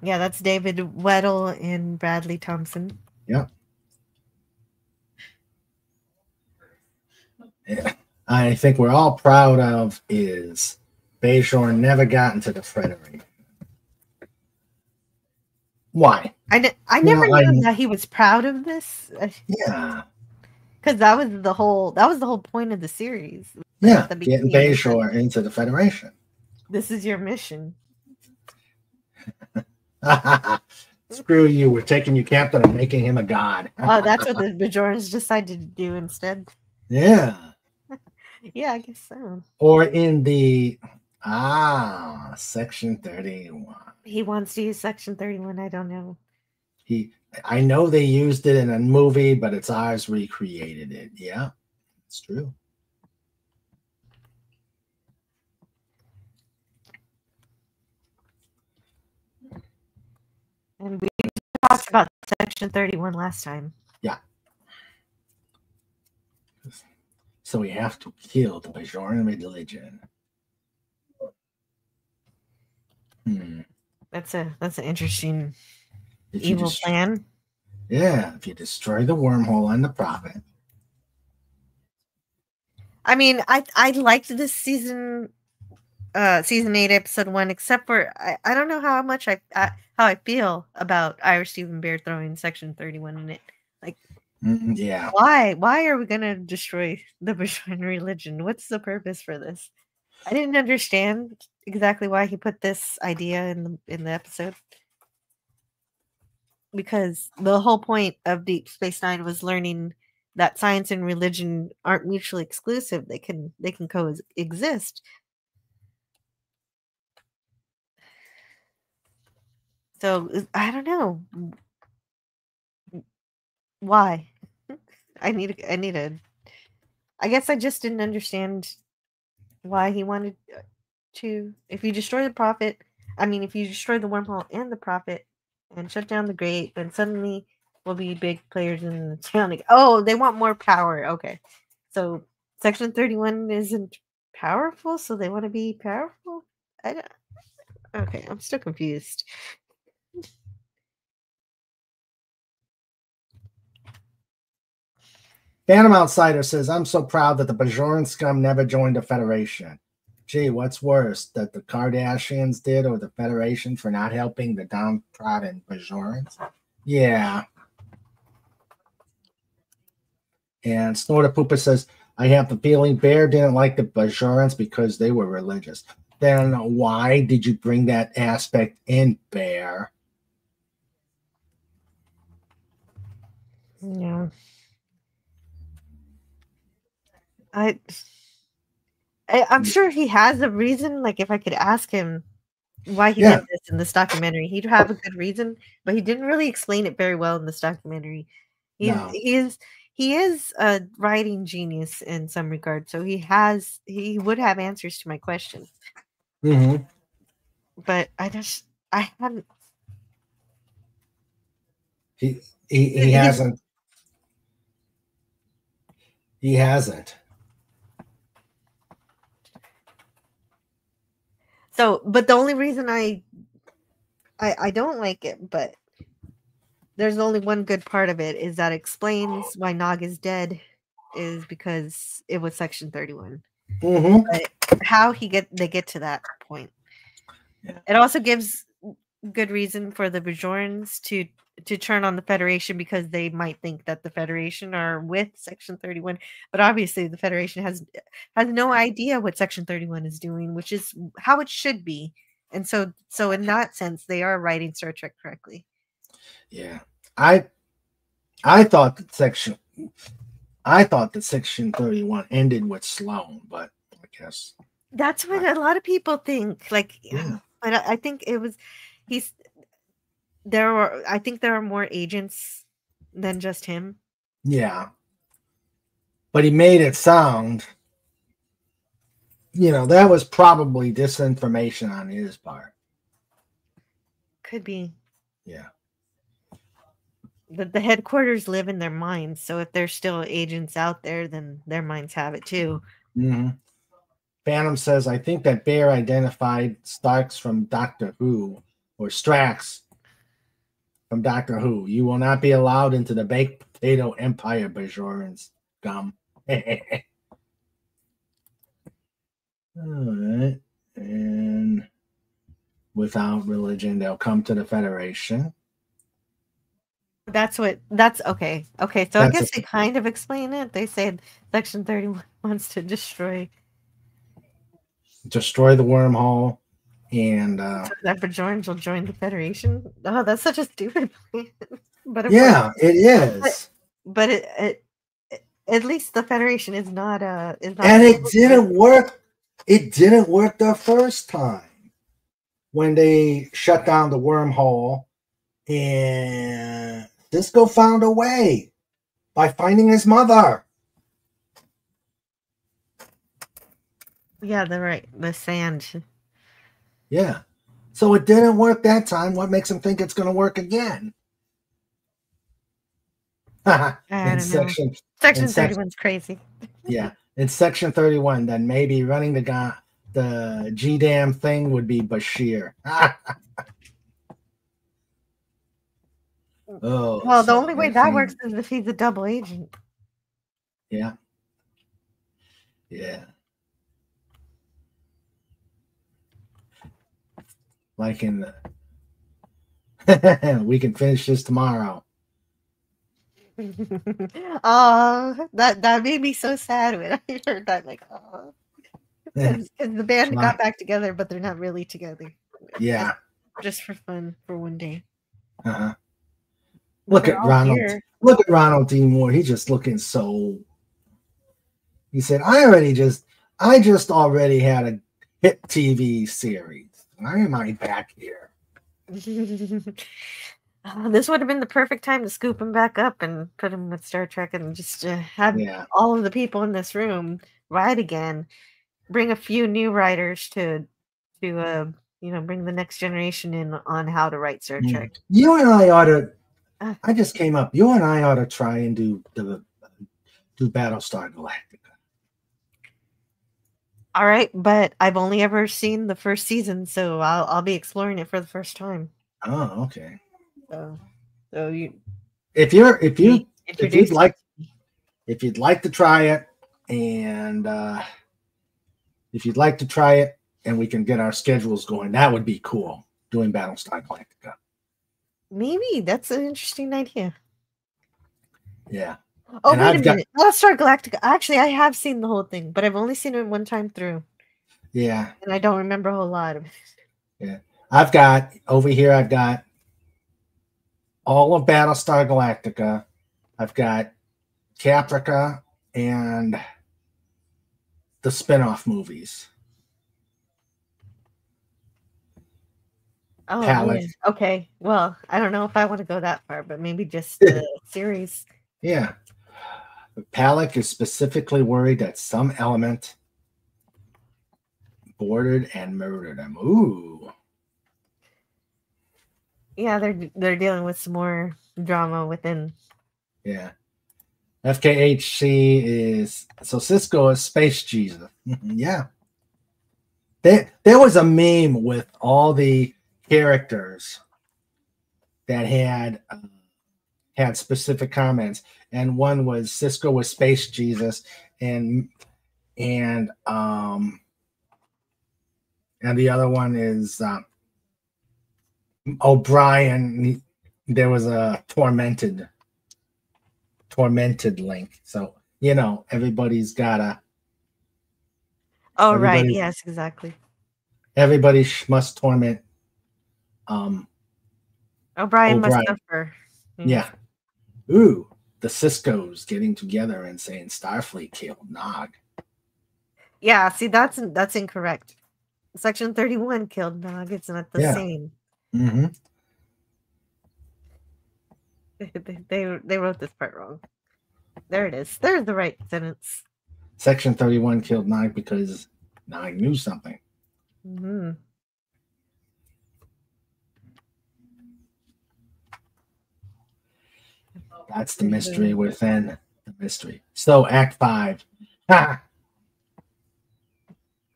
Yeah, that's David Weddle and Bradley Thompson.
Yep. Yeah. I think we're all proud of is Bajor never got into the Federation. Why?
I never knew that he was proud of this.
Yeah.
Because that was the whole point of the series.
Yeah,
At the
getting
beginning,
Bajor into the Federation.
this is your mission.
Screw you. We're taking you captain and making him a god.
Oh, that's what the Bajorans decided to do instead.
Yeah.
Yeah, I guess so.
Or in the Section 31.
He wants to use Section 31. I don't know.
I know they used it in a movie, but it's ours recreated it. Yeah, it's true.
And we talked about Section 31 last time.
Yeah. So we have to kill the Bajoran religion.
That's an interesting evil plan.
Yeah, if you destroy the wormhole and the prophet.
I mean, I liked this season 8 episode 1, except for I don't know how much how I feel about Irish Stephen Bear throwing Section 31 in it. Like,
yeah,
why are we gonna destroy the Bajoran religion? What's the purpose for this? I didn't understand exactly why he put this idea in the episode, because the whole point of Deep Space Nine was learning that science and religion aren't mutually exclusive. They can coexist. So I don't know why. I guess I just didn't understand why he wanted to. If you destroy the prophet, if you destroy the wormhole and the prophet and shut down the Great, then suddenly we'll be big players in the town. Oh, they want more power. Okay, so Section 31 isn't powerful, so they want to be powerful. Okay, I'm still confused.
Phantom Outsider says, I'm so proud that the Bajoran scum never joined the Federation. Gee, what's worse, that the Kardashians did or the Federation for not helping the downtrodden Bajorans? Yeah. And Snorter Pooper says, I have the feeling Bear didn't like the Bajorans because they were religious. Then why did you bring that aspect in, Bear?
Yeah. I'm sure he has a reason. Like, if I could ask him why he did this in this documentary, he'd have a good reason, but he didn't really explain it very well in this documentary. He is a writing genius in some regard, so he would have answers to my questions.
Mm-hmm.
But I hadn't.
He hasn't. He hasn't.
So, but the only reason I don't like it, but there's only one good part of it, is that explains why Nog is dead, is because it was Section 31.
Mm-hmm.
But how they get to that point. Yeah. It also gives good reason for the Bajorans to turn on the Federation, because they might think that the Federation are with Section 31, but obviously the Federation has no idea what Section 31 is doing, which is how it should be. And so in that sense, they are writing Star Trek correctly.
Yeah. I thought that Section 31 ended with Sloan, but I guess
that's what a lot of people think. Like, yeah. But I think it was I think there are more agents than just him.
Yeah. But he made it sound, that was probably disinformation on his part.
Could be.
Yeah.
The headquarters live in their minds, so if there's still agents out there, then their minds have it too.
Mm-hmm. Phantom says, I think that Bear identified Starks from Doctor Who, or Strax from Doctor Who. You will not be allowed into the baked potato empire, Bajorans. Gum. All right. And without religion, they'll come to the Federation.
That's okay. Okay, so I guess they kind of explain it. They said Section 31 wants to destroy
the wormhole, and
so that Bajorans will join the Federation. Oh, that's such a stupid plan. But
yeah, it is.
But it at least the Federation is not and
it didn't work. It didn't work the first time when they shut down the wormhole, and Cisco found a way by finding his mother.
Yeah, the sand.
Yeah. So it didn't work that time. What makes him think it's going to work again?
I don't know. Section 31's crazy.
Yeah. In Section 31, then maybe running the G-Dam thing would be Bashir.
Oh, well, the only way that works is if he's a double agent.
Yeah. Yeah. Like in the we can finish this tomorrow.
Oh, that made me so sad when I heard that. Like, oh, because the band got back together, but they're not really together.
Yeah,
just for fun for one day.
Look at Ronald. Here. Look at Ronald D. Moore. He's just looking so. He said, I just already had a hit TV series. Why am I back here?
This would have been the perfect time to scoop him back up and put him with Star Trek and just have all of the people in this room write again. Bring a few new writers to bring the next generation in on how to write Star Trek.
You and I ought to. I just came up. You and I ought to try and do Battlestar Galactica.
All right, but I've only ever seen the first season, so I'll be exploring it for the first time.
Oh, okay.
So you,
if you'd like to try it, and if you'd like to try it, and we can get our schedules going, that would be cool. Doing Battlestar Galactica.
Maybe that's an interesting idea.
Yeah.
Oh, wait a minute. Battlestar Galactica. Actually, I have seen the whole thing, but I've only seen it one time through.
Yeah.
And I don't remember a whole lot of it.
Yeah. I've got all of Battlestar Galactica. I've got Caprica and the spin-off movies.
Oh, yeah. Okay. Well, I don't know if I want to go that far, but maybe just the series.
Yeah. Palak is specifically worried that some element boarded and murdered him. Ooh.
Yeah, they're dealing with some more drama within.
Yeah. FKHC is so Cisco is Space Jesus. Yeah. There was a meme with all the characters that had specific comments, and one was Cisco was Space Jesus, and the other one is O'Brien. There was a tormented link, so everybody's got a.
Oh right, yes, exactly.
Everybody must torment.
O'Brien must suffer.
Yeah. Ooh, the Cisco's getting together and saying Starfleet killed Nog.
Yeah, see, that's incorrect. Section 31 killed Nog. It's not the same.
Mm-hmm.
They wrote this part wrong. There it is. There's the right sentence.
Section 31 killed Nog because Nog knew something.
Mm-hmm.
That's the mystery within the mystery. So Act 5.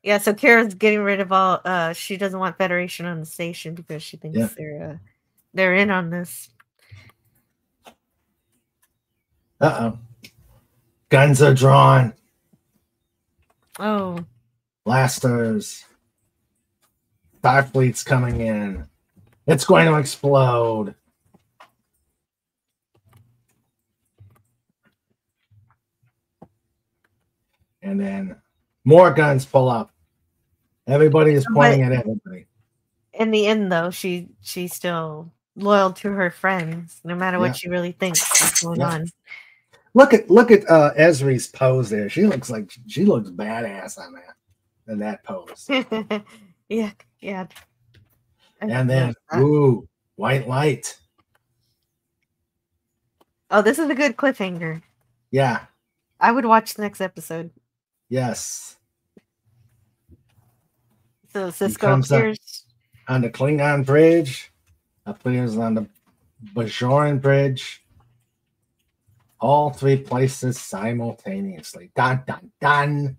Yeah, so Kara's getting rid of all she doesn't want Federation on the station because she thinks they're in on this.
Uh-oh. Guns are drawn.
Oh.
Blasters. Starfleet's coming in. It's going to explode. And then more guns pull up. Everybody is pointing at everybody.
In the end, though, she's still loyal to her friends, no matter what she really thinks is going on.
Look at Ezri's pose there. She looks badass on that pose.
yeah.
And then, ooh, white light.
Oh, this is a good cliffhanger.
Yeah.
I would watch the next episode.
Yes.
So Cisco appears
on the Klingon bridge, appears on the Bajoran bridge. All three places simultaneously. Dun, dun, dun.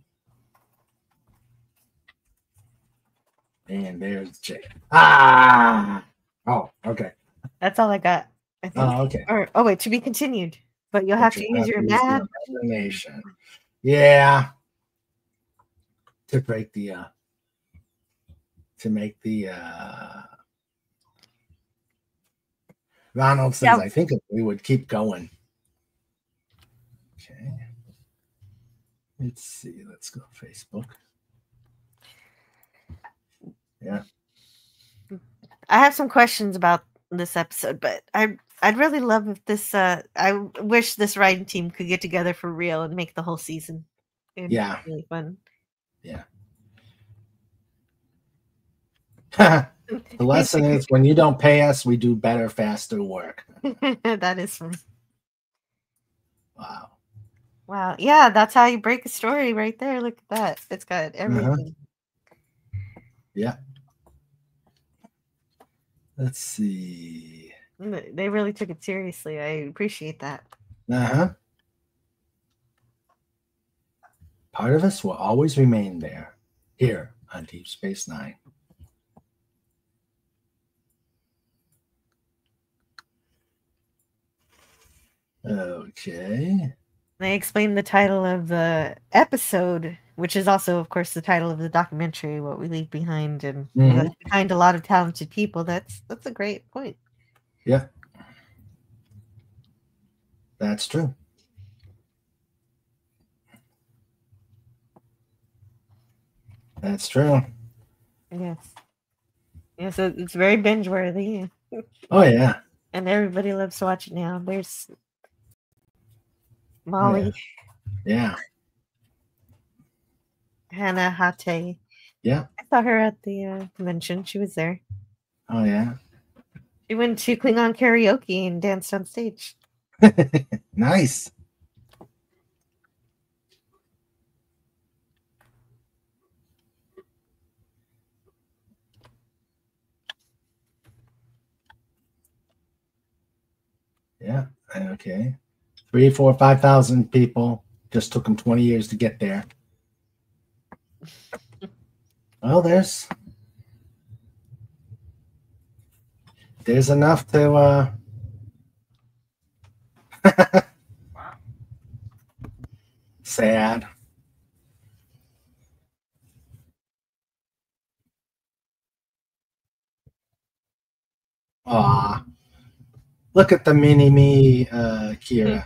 And there's Jay. Ah! Oh, okay.
That's all I got. I think.
Oh, okay.
Or, wait, to be continued. But you'll have to use your
imagination. Yeah. To break the to make the Ronald says, I think we would keep going. Okay. Let's see. Let's go Facebook. Yeah.
I have some questions about this episode, but I'd really love if this I wish this writing team could get together for real and make the whole season. It'd be really fun.
Yeah. The lesson is when you don't pay us, we do better, faster work.
That is fun.
Wow.
Wow. Yeah, that's how you break a story right there. Look at that. It's got everything.
Yeah. Let's see.
They really took it seriously. I appreciate that.
Part of us will always remain there, here on Deep Space Nine. Okay.
They explained the title of the episode, which is also, of course, the title of the documentary, What We Leave Behind, and behind a lot of talented people. That's a great point.
Yeah. That's true. That's true.
Yes. Yes, it's very binge-worthy.
Oh, yeah.
And everybody loves to watch it now. There's Molly.
Yeah.
Hannah Hate.
Yeah.
I saw her at the convention. She was there.
Oh, yeah.
She went to Klingon karaoke and danced on stage.
Nice. Yeah. Okay. 3, 4, 5,000 people. Just took them 20 years to get there. Well, there's enough to sad. Aw. Look at the mini-me, Kira.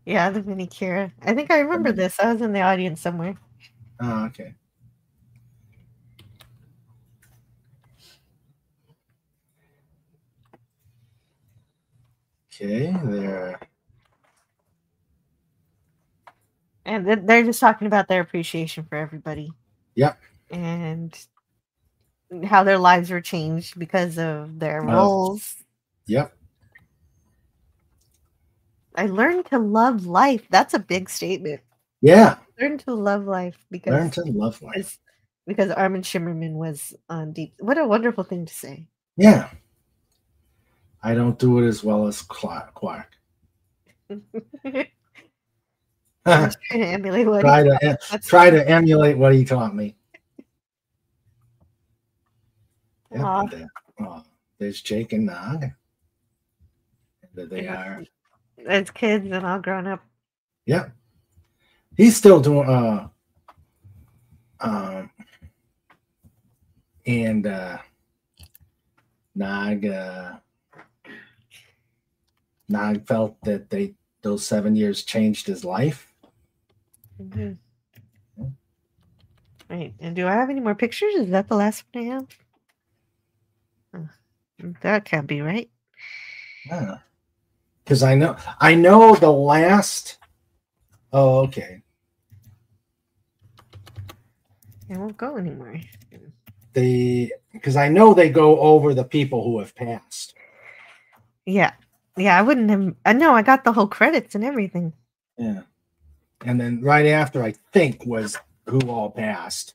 Yeah, the mini Kira. I think I remember this. I was in the audience somewhere.
Oh, okay. Okay, there.
And they're just talking about their appreciation for everybody.
Yep.
And how their lives were changed because of their roles.
Yep.
I learned to love life. That's a big statement.
Yeah.
Learn to love life because Armin Shimmerman was on Deep. What a wonderful thing to say.
Yeah. I don't do it as well as Quark.
I'm trying to emulate what
try to emulate what he taught me. There's Jake and Nog. There they are.
As kids and all grown up.
Yeah. He's still doing Nog felt that those 7 years changed his life.
Mm-hmm. Right. And do I have any more pictures? Is that the last one I have? That can't be right.
Yeah. Because I know the last. Oh, okay.
It won't go anymore.
Because I know they go over the people who have passed.
Yeah. Yeah, I wouldn't have. I know I got the whole credits and everything.
Yeah. And then right after, I think, was who all passed.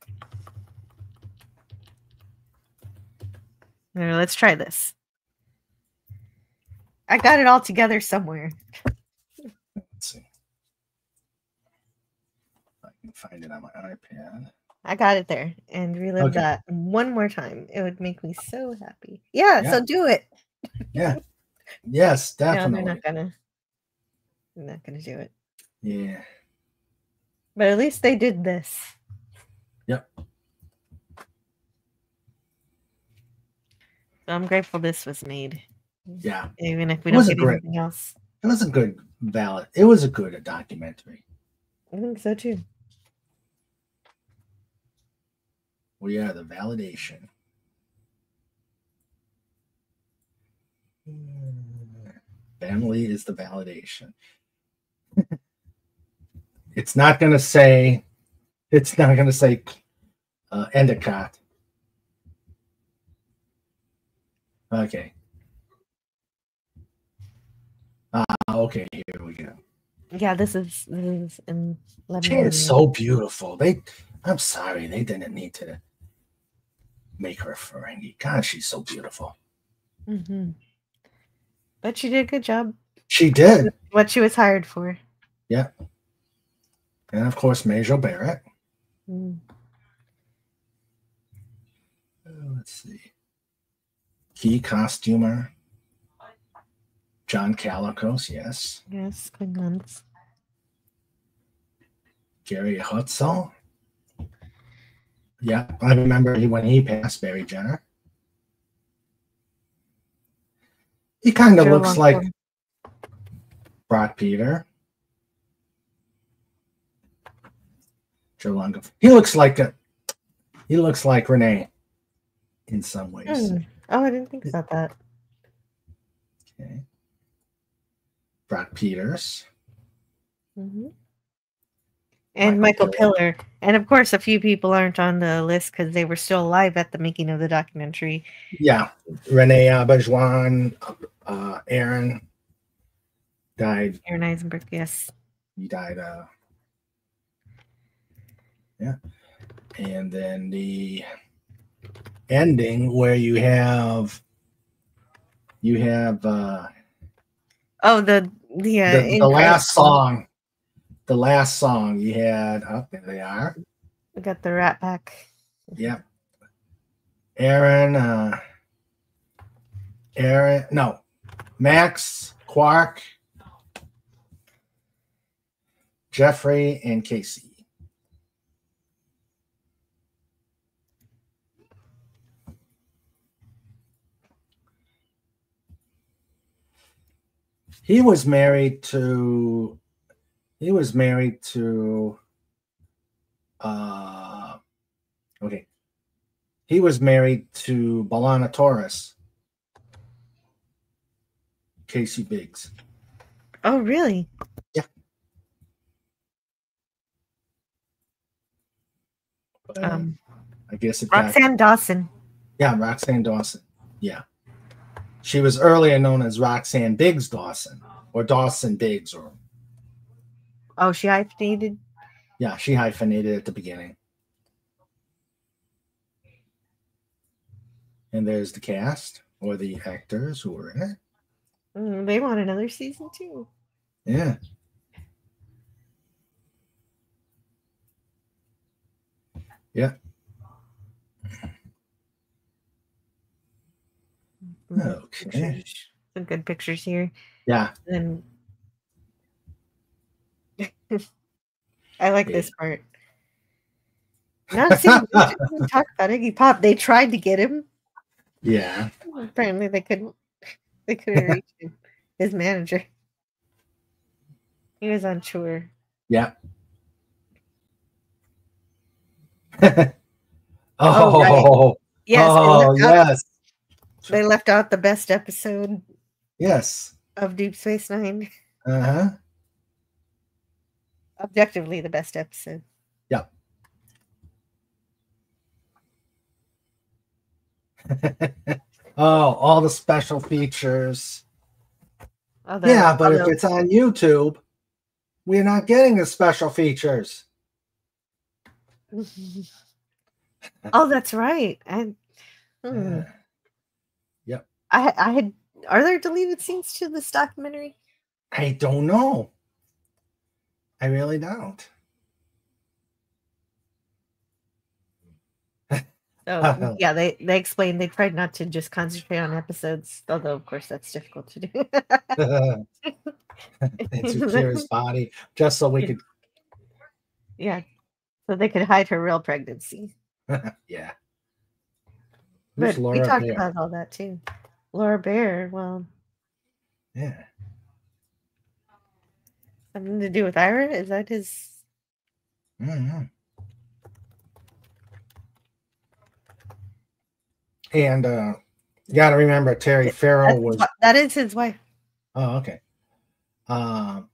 Now, let's try this. I got it all together somewhere.
Let's see. I can find it on my iPad.
I got it there and relive
Okay.
that one more time. It would make me so happy. Yeah,
Yeah.
so do it.
Yeah. Yes,
No,
definitely.
they're not gonna do it.
Yeah.
But at least they did this.
Yep.
So I'm grateful this was made.
Yeah.
Even if we
It
don't
was a
get
great-
anything else.
It was a good ballot. It was a good documentary.
I think so too.
We are the validation. Family is the validation. It's not going to say Endicott. Okay. Okay, here we go.
Yeah, this is in Lebanon.
She is so beautiful. I'm sorry, they didn't need to make her a Ferengi. God, she's so beautiful.
Mm-hmm. But she did a good job.
She did.
What she was hired for.
Yeah. And of course, Major Barrett.
Mm.
Let's see. Key costumer. John Calicos, yes.
Yes, Klingons.
Gary Hutzel. Yeah, I remember when he passed, Barry Jenner. He kind of
Joe
looks like
Longform.
Brock Peter. Joe Longform. He looks like Renee in some ways.
Mm. Oh, I didn't think about that.
Okay. Brock Peters.
Mm-hmm. And Michael Piller. And of course, a few people aren't on the list because they were still alive at the making of the documentary.
Yeah. Renee Abajuan, Aaron died.
Aaron Eisenberg, yes.
He died. Yeah. And then the ending where you have
Oh, the
last song. The last song you had. Oh, there they are.
We got the Rat Pack.
Yep. Aaron. No. Max, Quark, Jeffrey, and Casey. He was married to B'Elanna Torres, Casey Biggs.
Oh, really?
Yeah. But, I guess it
Roxanne Dawson.
Yeah, Roxanne Dawson. Yeah. She was earlier known as Roxanne Biggs Dawson or Dawson Biggs.
Oh, she hyphenated?
Yeah, she hyphenated at the beginning. And there's the cast or the actors who were in it.
They want another season too.
Yeah. Yeah. Okay.
Some good pictures here.
Yeah.
And I like this part. Now, see, we didn't talk about Iggy Pop. They tried to get him.
Yeah.
Apparently they couldn't reach him. His manager. He was on tour.
Yeah.
Oh, right.
Oh,
Yes,
yes.
they left out the best episode
Yes.
of Deep Space Nine.
Uh-huh.
Objectively the best episode.
Yep. Oh, all the special features. Yeah, but if it's on YouTube, we're not getting the special features.
Oh, that's right.
Yep.
I had. Are there deleted scenes to this documentary?
I don't know. I really don't.
So yeah, they explained they tried not to just concentrate on episodes, although of course that's difficult to do.
Into Kira's body, just so we could.
Yeah, so they could hide her real pregnancy.
Yeah.
But
Laura
we talked
Bear?
about all that too. Laura Bear, well,
Yeah.
something to do with Ira? Is that his?
Mm-hmm. And you got to remember, Terry Farrell was.
That is his wife.
Oh, okay. Got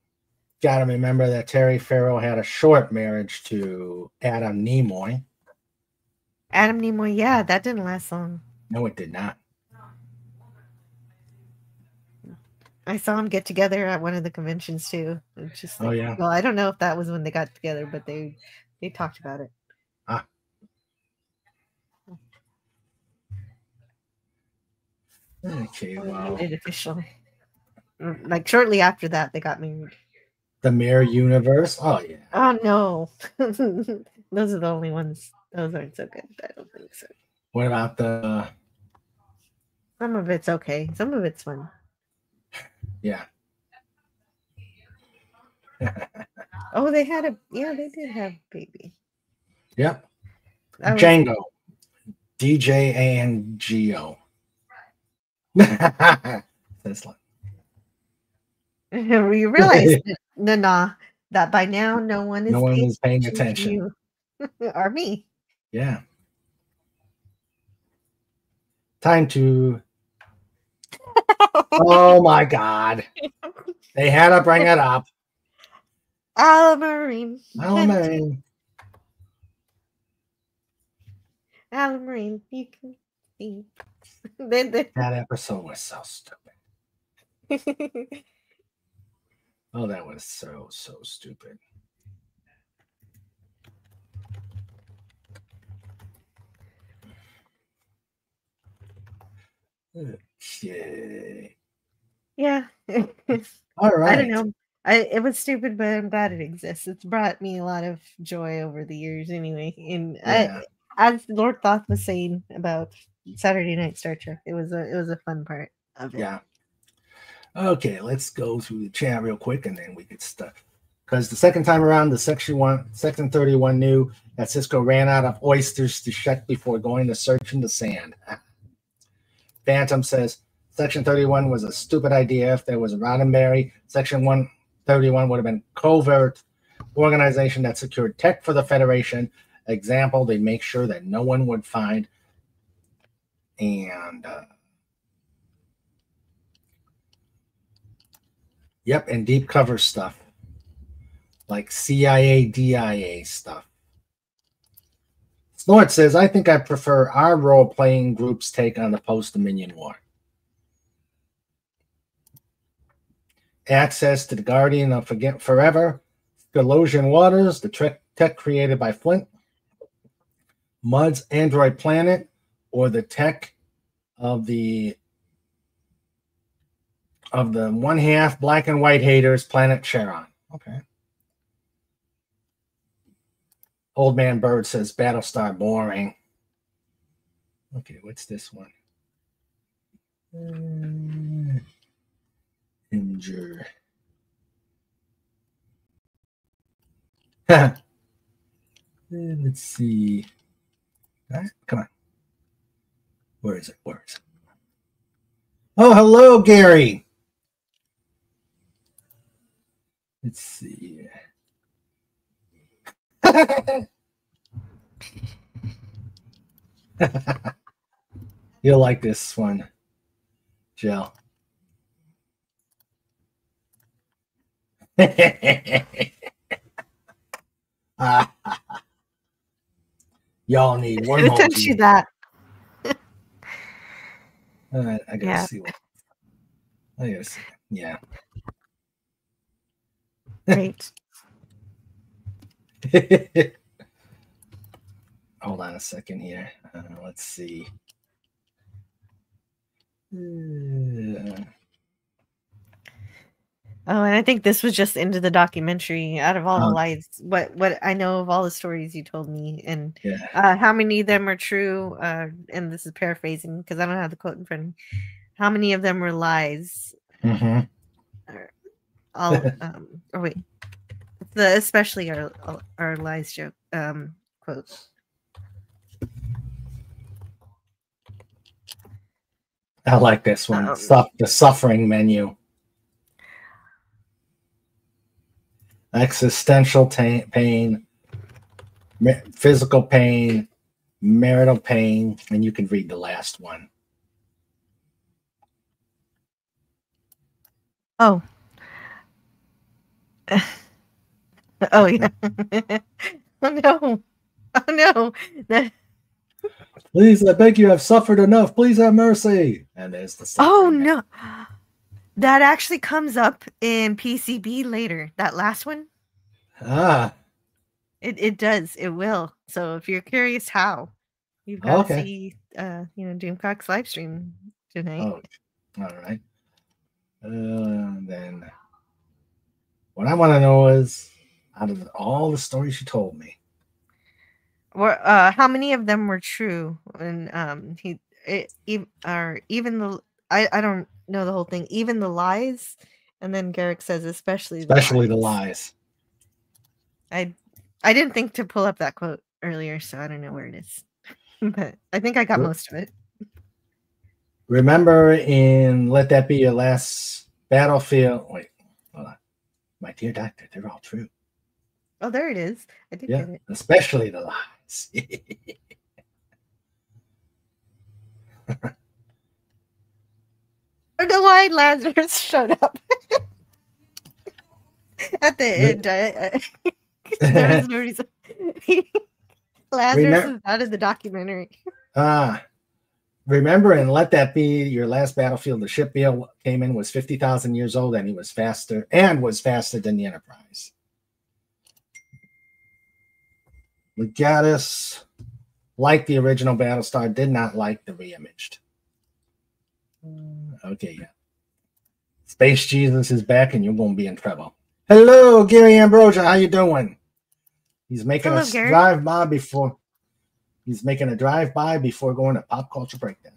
to remember that Terry Farrell had a short marriage to Adam Nimoy.
Adam Nimoy, yeah, that didn't last long.
No, it did not.
I saw them get together at one of the conventions too. It's just like,
Oh, yeah.
Well, I don't know if that was when they got together, but they talked about it.
Ah. Okay, wow.
Made it official. Like shortly after that, they got married.
The Mirror Universe. Oh yeah.
Oh no, those are the only ones. Those aren't so good. I don't think so.
What about the?
Some of it's okay. Some of it's fun.
Yeah.
Oh, they had a. Yeah, they did have a baby.
Yep.
That was-
Django. DJ and Geo. That's like.
We realize, Nana, that by now no one is
paying
to
attention.
you or me.
Yeah. Time to. Oh my God. They had to bring it up.
Alamarine.
Alamarine.
Alamarine, you can see.
That episode was so stupid. Oh, that was so stupid. Okay.
Yeah.
All right.
I don't know. It was stupid, but I'm glad it exists. It's brought me a lot of joy over the years anyway. And as Lord Thoth was saying about Saturday Night Star Trek, it was a fun part of it.
Yeah. Okay, let's go through the chat real quick and then we get stuck. Because the second time around, the Section 31 knew that Cisco ran out of oysters to shuck before going to search in the sand. Phantom says, Section 31 was a stupid idea. If there was a Roddenberry, Section 131 would have been covert organization that secured tech for the Federation. Example, they make sure that no one would find. And yep, and deep cover stuff like CIA, DIA stuff. Snort says, I think I prefer our role-playing group's take on the post-Dominion War. Access to the Guardian of Forget Forever, Galosian Waters, the tech created by Flint, Mudd's Android Planet, or the tech of the one half black and white haters, Planet Charon. Okay. Old Man Bird says Battlestar boring. Okay, what's this one? Injure. Let's see. All right, come on. Where is it? Oh, hello, Gary. Let's see. You'll like this one, Jill. Y'all need one
Who sent you
emoji.
that?
I gotta
Yeah.
see what. I gotta see. Yeah.
Great.
Hold on a second here. Let's see.
Oh, and I think this was just into the documentary. Out of all the lies, what I know of all the stories you told me, and
yeah.
how many of them are true? And this is paraphrasing because I don't have the quote in front of me. How many of them were lies?
Mm-hmm.
All. Or wait, especially our lies joke quote.
I like this one. The suffering menu. Existential pain, physical pain, marital pain, and you can read the last one.
Oh. Oh yeah. Oh no. Oh no.
Please, I beg you, I've suffered enough. Please have mercy. And there's the suffering.
Oh no. That actually comes up in PCB later. That last one.
Ah.
It does. It will. So if you're curious how, you've got to see Doomcock's live stream tonight.
Oh, all right. Then what I want to know is, out of all the stories you told me,
how many of them were true? And even the I don't know the whole thing. Even the lies, and then Garrick says especially
the lies.
I didn't think to pull up that quote earlier, so I don't know where it is, but I think I got most of it.
Remember in Let That Be Your Last Battlefield. Wait, hold on. My dear doctor, they're all true.
Oh, there it is. I did get it.
Especially the lies.
I don't know why Lazarus showed up at the end. There's no reason. Lazarus is out of the documentary.
Remember in Let That Be Your Last Battlefield, the ship Bill came in, was 50,000 years old, and he was faster than the Enterprise. Legatus, like the original Battlestar, did not like the reimaged. Okay, yeah. Space Jesus is back, and you're going to be in trouble. Hello, Gary Ambrosia. How you doing? He's making a drive-by before. He's making a drive-by before going to Pop Culture Breakdown.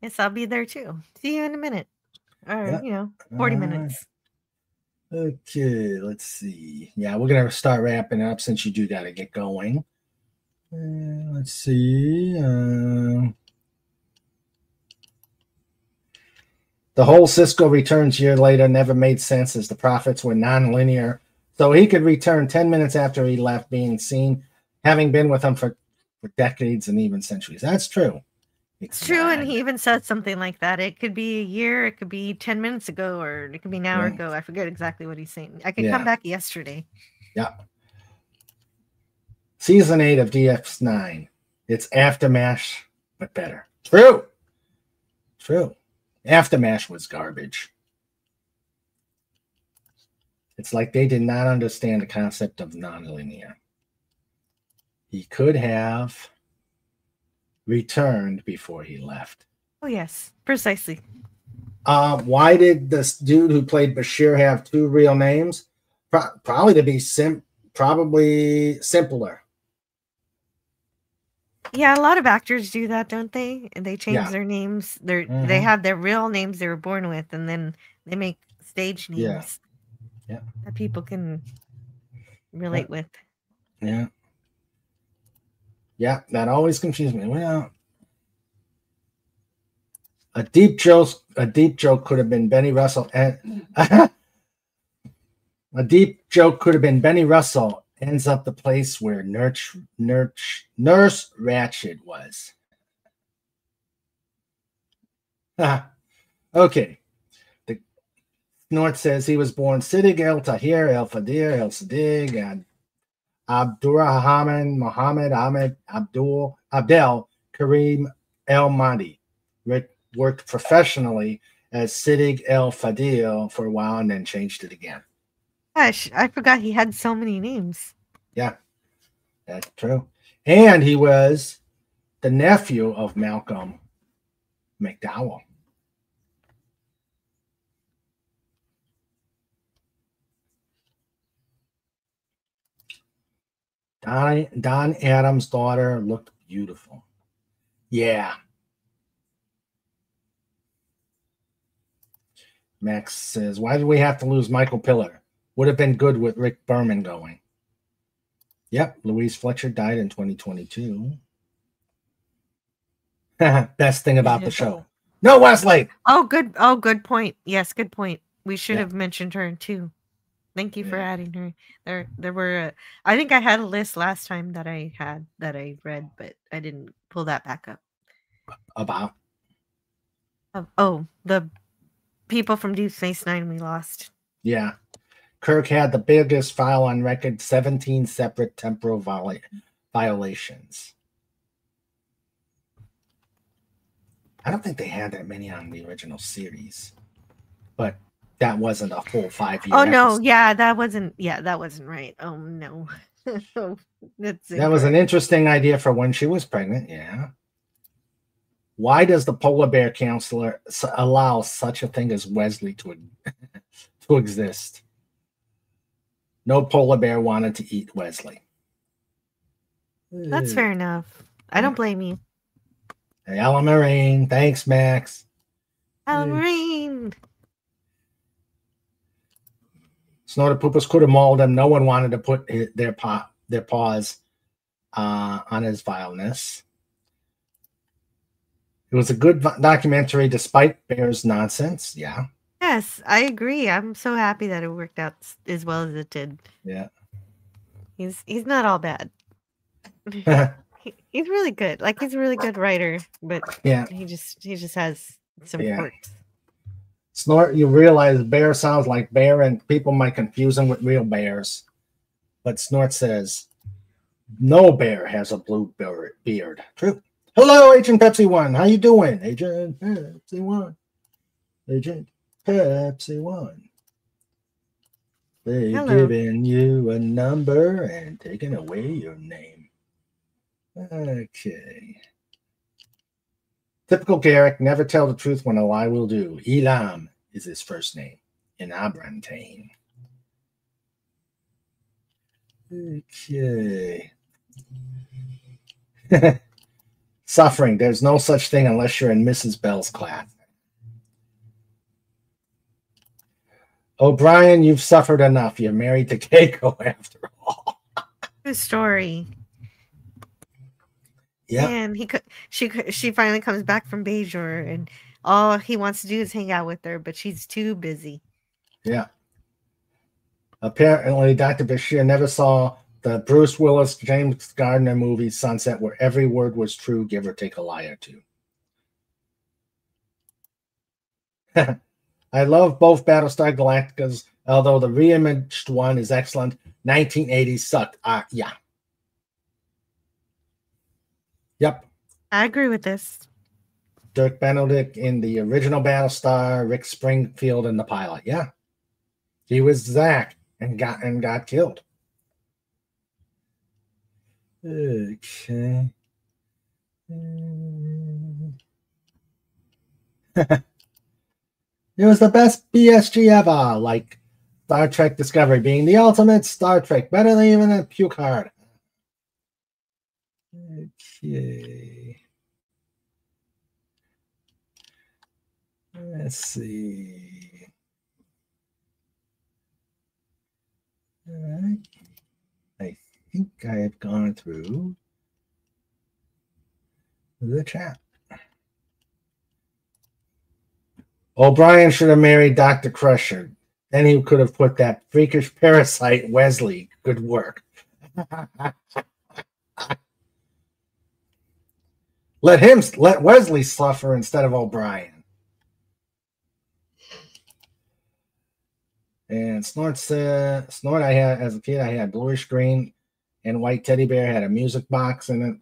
Yes, I'll be there too. See you in a minute. Or, 40 minutes.
Okay, let's see. Yeah, we're going to start wrapping up since you do got to get going. Let's see. The whole Cisco returns year later never made sense as the profits were non-linear. So he could return 10 minutes after he left, being seen, having been with them for decades and even centuries. That's true.
It's true, and he even said something like that. It could be a year, it could be 10 minutes ago, or it could be an hour ago. I forget exactly what he's saying. I could come back yesterday.
Yeah. Season 8 of DX9. It's Aftermath, but better. True. Aftermath was garbage. It's like they did not understand the concept of nonlinear. He could have returned before he left.
Oh, yes, precisely.
Why did this dude who played Bashir have two real names? Probably to be probably simpler.
Yeah, a lot of actors do that, don't they? And they change their names. They have their real names they were born with, and then they make stage names that people can relate with.
Yeah, that always confused me. Well, A deep joke could have been Benny Russell and a deep joke could have been Benny Russell ends up the place where Nurse Ratched was. Okay. The Snort says he was born Siddiq El Tahir El Fadir El Siddiq and Abdurrahman Muhammad Ahmed Abdel Kareem El Mahdi. Rick worked professionally as Siddiq El Fadil for a while and then changed it again.
Gosh, I forgot he had so many names.
Yeah, that's true. And he was the nephew of Malcolm McDowell. Don Adams' daughter looked beautiful. Yeah. Max says, why did we have to lose Michael Piller? Would have been good with Rick Berman going. Yep, Louise Fletcher died in 2022. Best thing about the show. No, Wesley!
Good point. Yes, good point. We should have mentioned her too. Thank you for adding her. There were I think I had a list last time that I read, but I didn't pull that back up.
About?
The people from Deep Space Nine we lost.
Yeah. Kirk had the biggest file on record, 17 separate temporal violations. I don't think they had that many on the original series, but that wasn't a full 5-year.
Oh no, episode. that wasn't right. Oh no.
That was an interesting idea for when she was pregnant. Yeah. Why does the polar bear counselor allow such a thing as Wesley to exist? No polar bear wanted to eat Wesley.
That's fair enough. I don't blame you.
Hey, Alan Marine. Thanks, Max.
Alan Marine.
Snortopoopas could have mauled him. No one wanted to put their paws on his vileness. It was a good documentary despite Bear's nonsense. Yeah.
Yes, I agree. I'm so happy that it worked out as well as it did.
Yeah.
He's not all bad. He's really good. Like, he's a really good writer, but he just has some quirks.
Snort, you realize Bear sounds like Bear, and people might confuse him with real bears. But Snort says, no bear has a blue beard. True. Hello, Agent Pepsi One. How you doing? Agent Pepsi One. Agent Pepsi One. They've given you a number and taken away your name. Okay. Typical Garrick, never tell the truth when a lie will do. Elam is his first name. In Abrantane. Okay. Suffering. There's no such thing unless you're in Mrs. Bell's class. O'Brien, you've suffered enough. You're married to Keiko after all.
Good story.
Yeah.
And she finally comes back from Bajor, and all he wants to do is hang out with her, but she's too busy.
Yeah. Apparently, Dr. Bashir never saw the Bruce Willis, James Gardner movie Sunset, where every word was true, give or take a lie or two. I love both Battlestar Galacticas, although the reimaged one is excellent. 1980s sucked. Yeah. Yep.
I agree with this.
Dirk Benedict in the original Battlestar, Rick Springfield in the pilot. Yeah. He was Zach and got killed. Okay. It was the best BSG ever, like Star Trek Discovery being the ultimate Star Trek, better than even a puke card. Okay. Let's see. All right. I think I have gone through the chat. O'Brien should have married Dr. Crusher. Then he could have put that freakish parasite Wesley. Good work. Let Wesley suffer instead of O'Brien. And Snort said, Snort, I had as a kid, I had bluish green and white teddy bear, had a music box in it.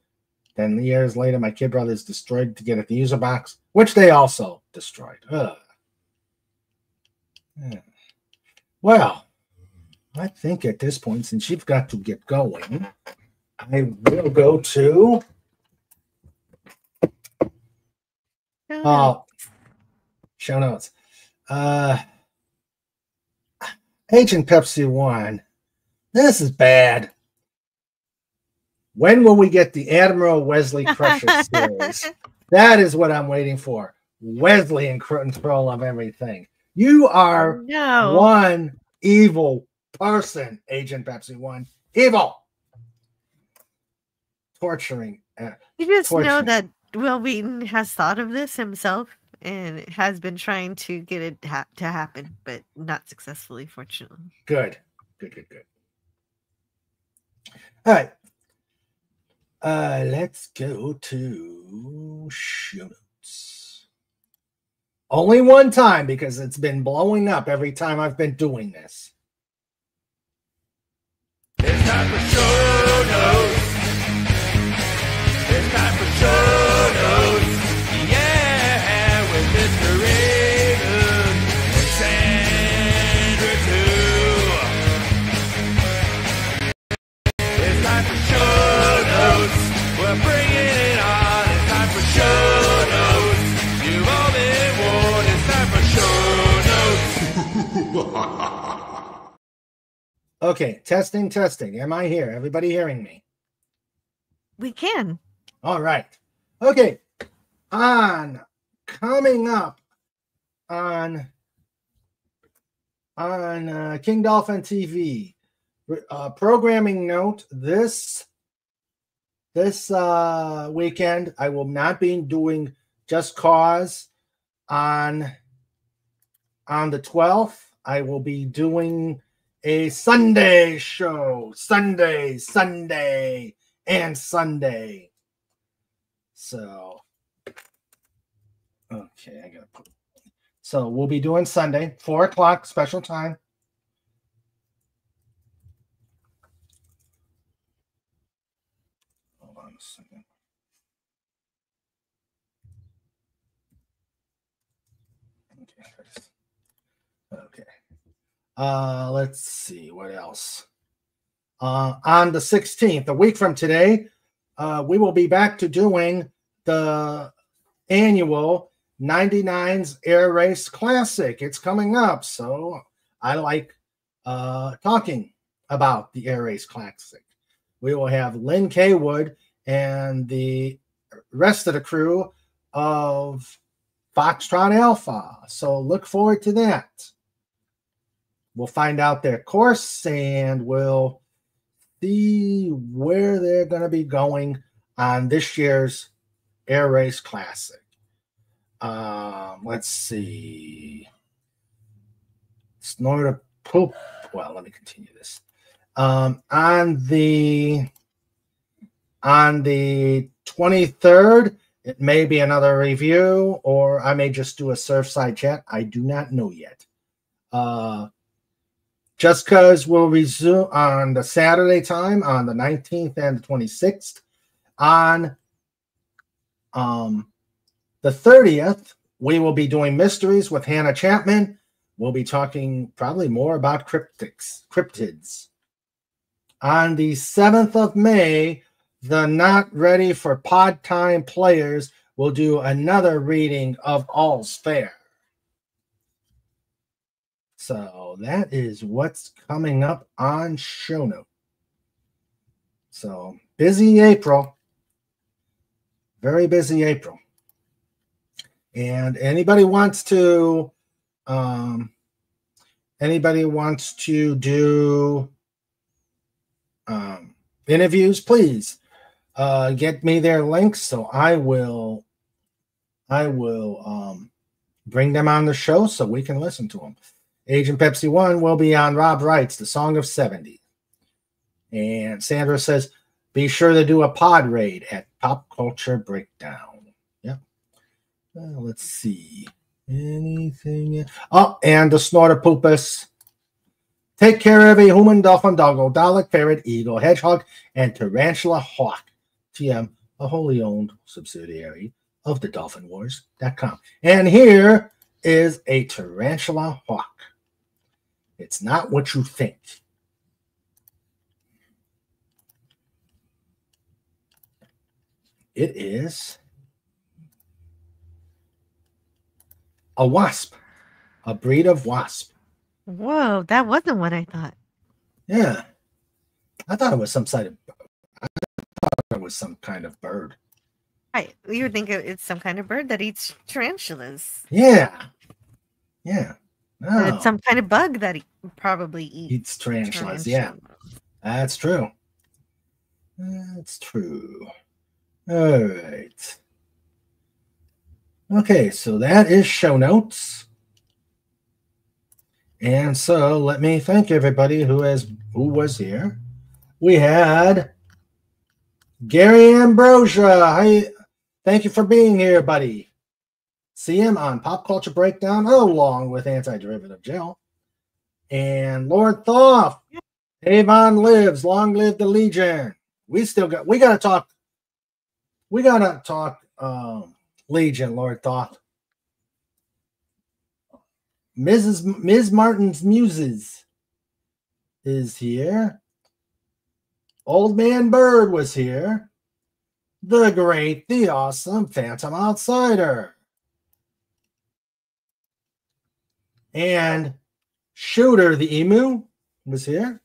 Then years later, my kid brothers destroyed to get at the user box, which they also destroyed. Ugh. Yeah. Well, I think at this point, since you've got to get going, I will go to show notes. Agent Pepsi 1. This is bad. When will we get the Admiral Wesley Crusher series? That is what I'm waiting for. Wesley in control of everything. You are one evil person, Agent Pepsi 1. Evil. Torturing.
You just know that Will Wheaton has thought of this himself and has been trying to get it to happen, but not successfully, fortunately.
Good. All right. Let's go to show notes. Only one time because it's been blowing up every time I've been doing this.
It's time for show notes. It's time for show notes. Yeah, with Mr. Reagan and Sandra too. It's time for show notes. We're bringing it on. It's time for show notes. You've all been warned. It's time for show notes.
Okay, testing. Am I here? Everybody hearing me?
We can.
All right. Okay. Coming up on King Dolphin TV. Programming note: this weekend I will not be doing Just Cause on the 12th. I will be doing a Sunday show. Sunday. So, okay, I gotta put. So we'll be doing Sunday, 4 o'clock special time. Hold on a second. Okay. Let's see what else. On the 16th, a week from today, we will be back to doing the annual 99's Air Race Classic. It's coming up, so I like talking about the Air Race Classic. We will have Lynn Kaywood and the rest of the crew of Foxtrot Alpha. So look forward to that. We'll find out their course and we'll see where they're going to be going on this year's Air Race Classic. Let's see. Snort a poop. Well, let me continue this. On the 23rd, it may be another review, or I may just do a Surfside chat. I do not know yet. Just Cause will resume on the Saturday time on the 19th and the 26th. On the 30th, we will be doing Mysteries with Hannah Chapman. We'll be talking probably more about cryptids. On the 7th of May, the Not Ready for Pod Time players will do another reading of All's Fair. So that is what's coming up on Show Note. So busy April. Very busy April. And anybody wants to do interviews, please get me their links so I will bring them on the show so we can listen to them. Agent Pepsi 1 will be on Rob Wright's The Song of 70. And Sandra says, be sure to do a pod raid at Pop Culture Breakdown. Yep. Let's see. Anything? Oh, and the Snorter Poopus. Take care of a human, dolphin, doggo, Dalek, ferret, eagle, hedgehog, and tarantula hawk. TM, a wholly owned subsidiary of the DolphinWars.com. And here is a tarantula hawk. It's not what you think. It is a wasp, a breed of wasp.
Whoa, that wasn't what I thought.
Yeah, I thought it was some kind of bird.
You would think it's some kind of bird that eats tarantulas.
Yeah, yeah. No.
It's some kind of bug that probably
Eats tarantulas. Yeah, that's true. That's true. All right. Okay, so that is show notes. And so let me thank everybody who was here. We had Gary Ambrosia. Hi, thank you for being here, buddy. See him on Pop Culture Breakdown along with Antiderivative Jill. And Lord Thoth. Avon lives. Long live the Legion. We gotta talk Legion, Lord Thoth. Ms. Martin's Muses is here. Old Man Bird was here. The great, the awesome Phantom Outsider. And Shooter the Emu was here.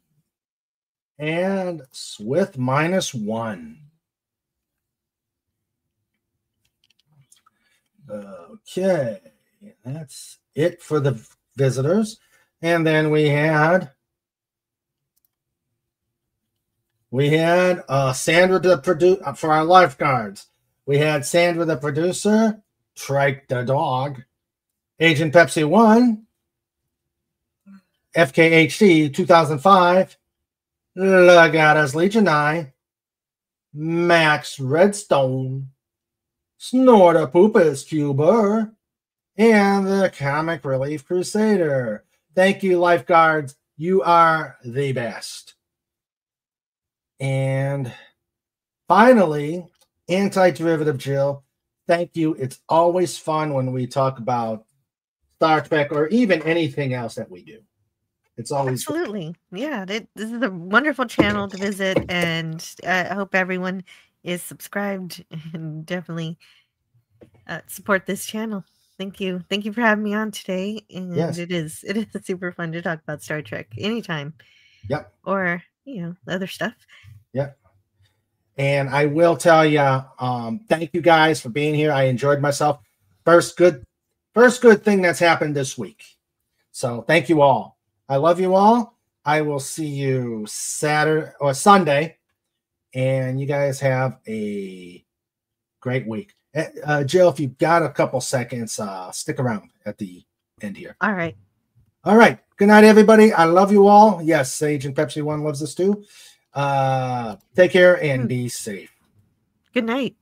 And Swith -1. Okay, that's it for the visitors. And then we had Sandra the producer for our lifeguards. We had Sandra the producer, Trike the dog, Agent Pepsi 1, FKHD 2005, Legatus Legion I, Max Redstone, Snorter Poopus Cuber, and the Comic Relief Crusader. Thank you, lifeguards. You are the best. And finally, Antiderivative Jill, thank you. It's always fun when we talk about Star Trek or even anything else that we do. It's always
absolutely fun. Yeah. This is a wonderful channel to visit, and I hope everyone is subscribed and definitely support this channel. Thank you for having me on today. And
yes.
it is super fun to talk about Star Trek anytime.
Yep.
Or other stuff.
Yep. And I will tell you, thank you guys for being here. I enjoyed myself. First good thing that's happened this week. So thank you all. I love you all. I will see you Saturday or Sunday, and you guys have a great week. Jill, if you've got a couple seconds, stick around at the end here.
All right.
All right. Good night, everybody. I love you all. Yes, Agent Pepsi 1 loves us too. Take care and be safe.
Good night.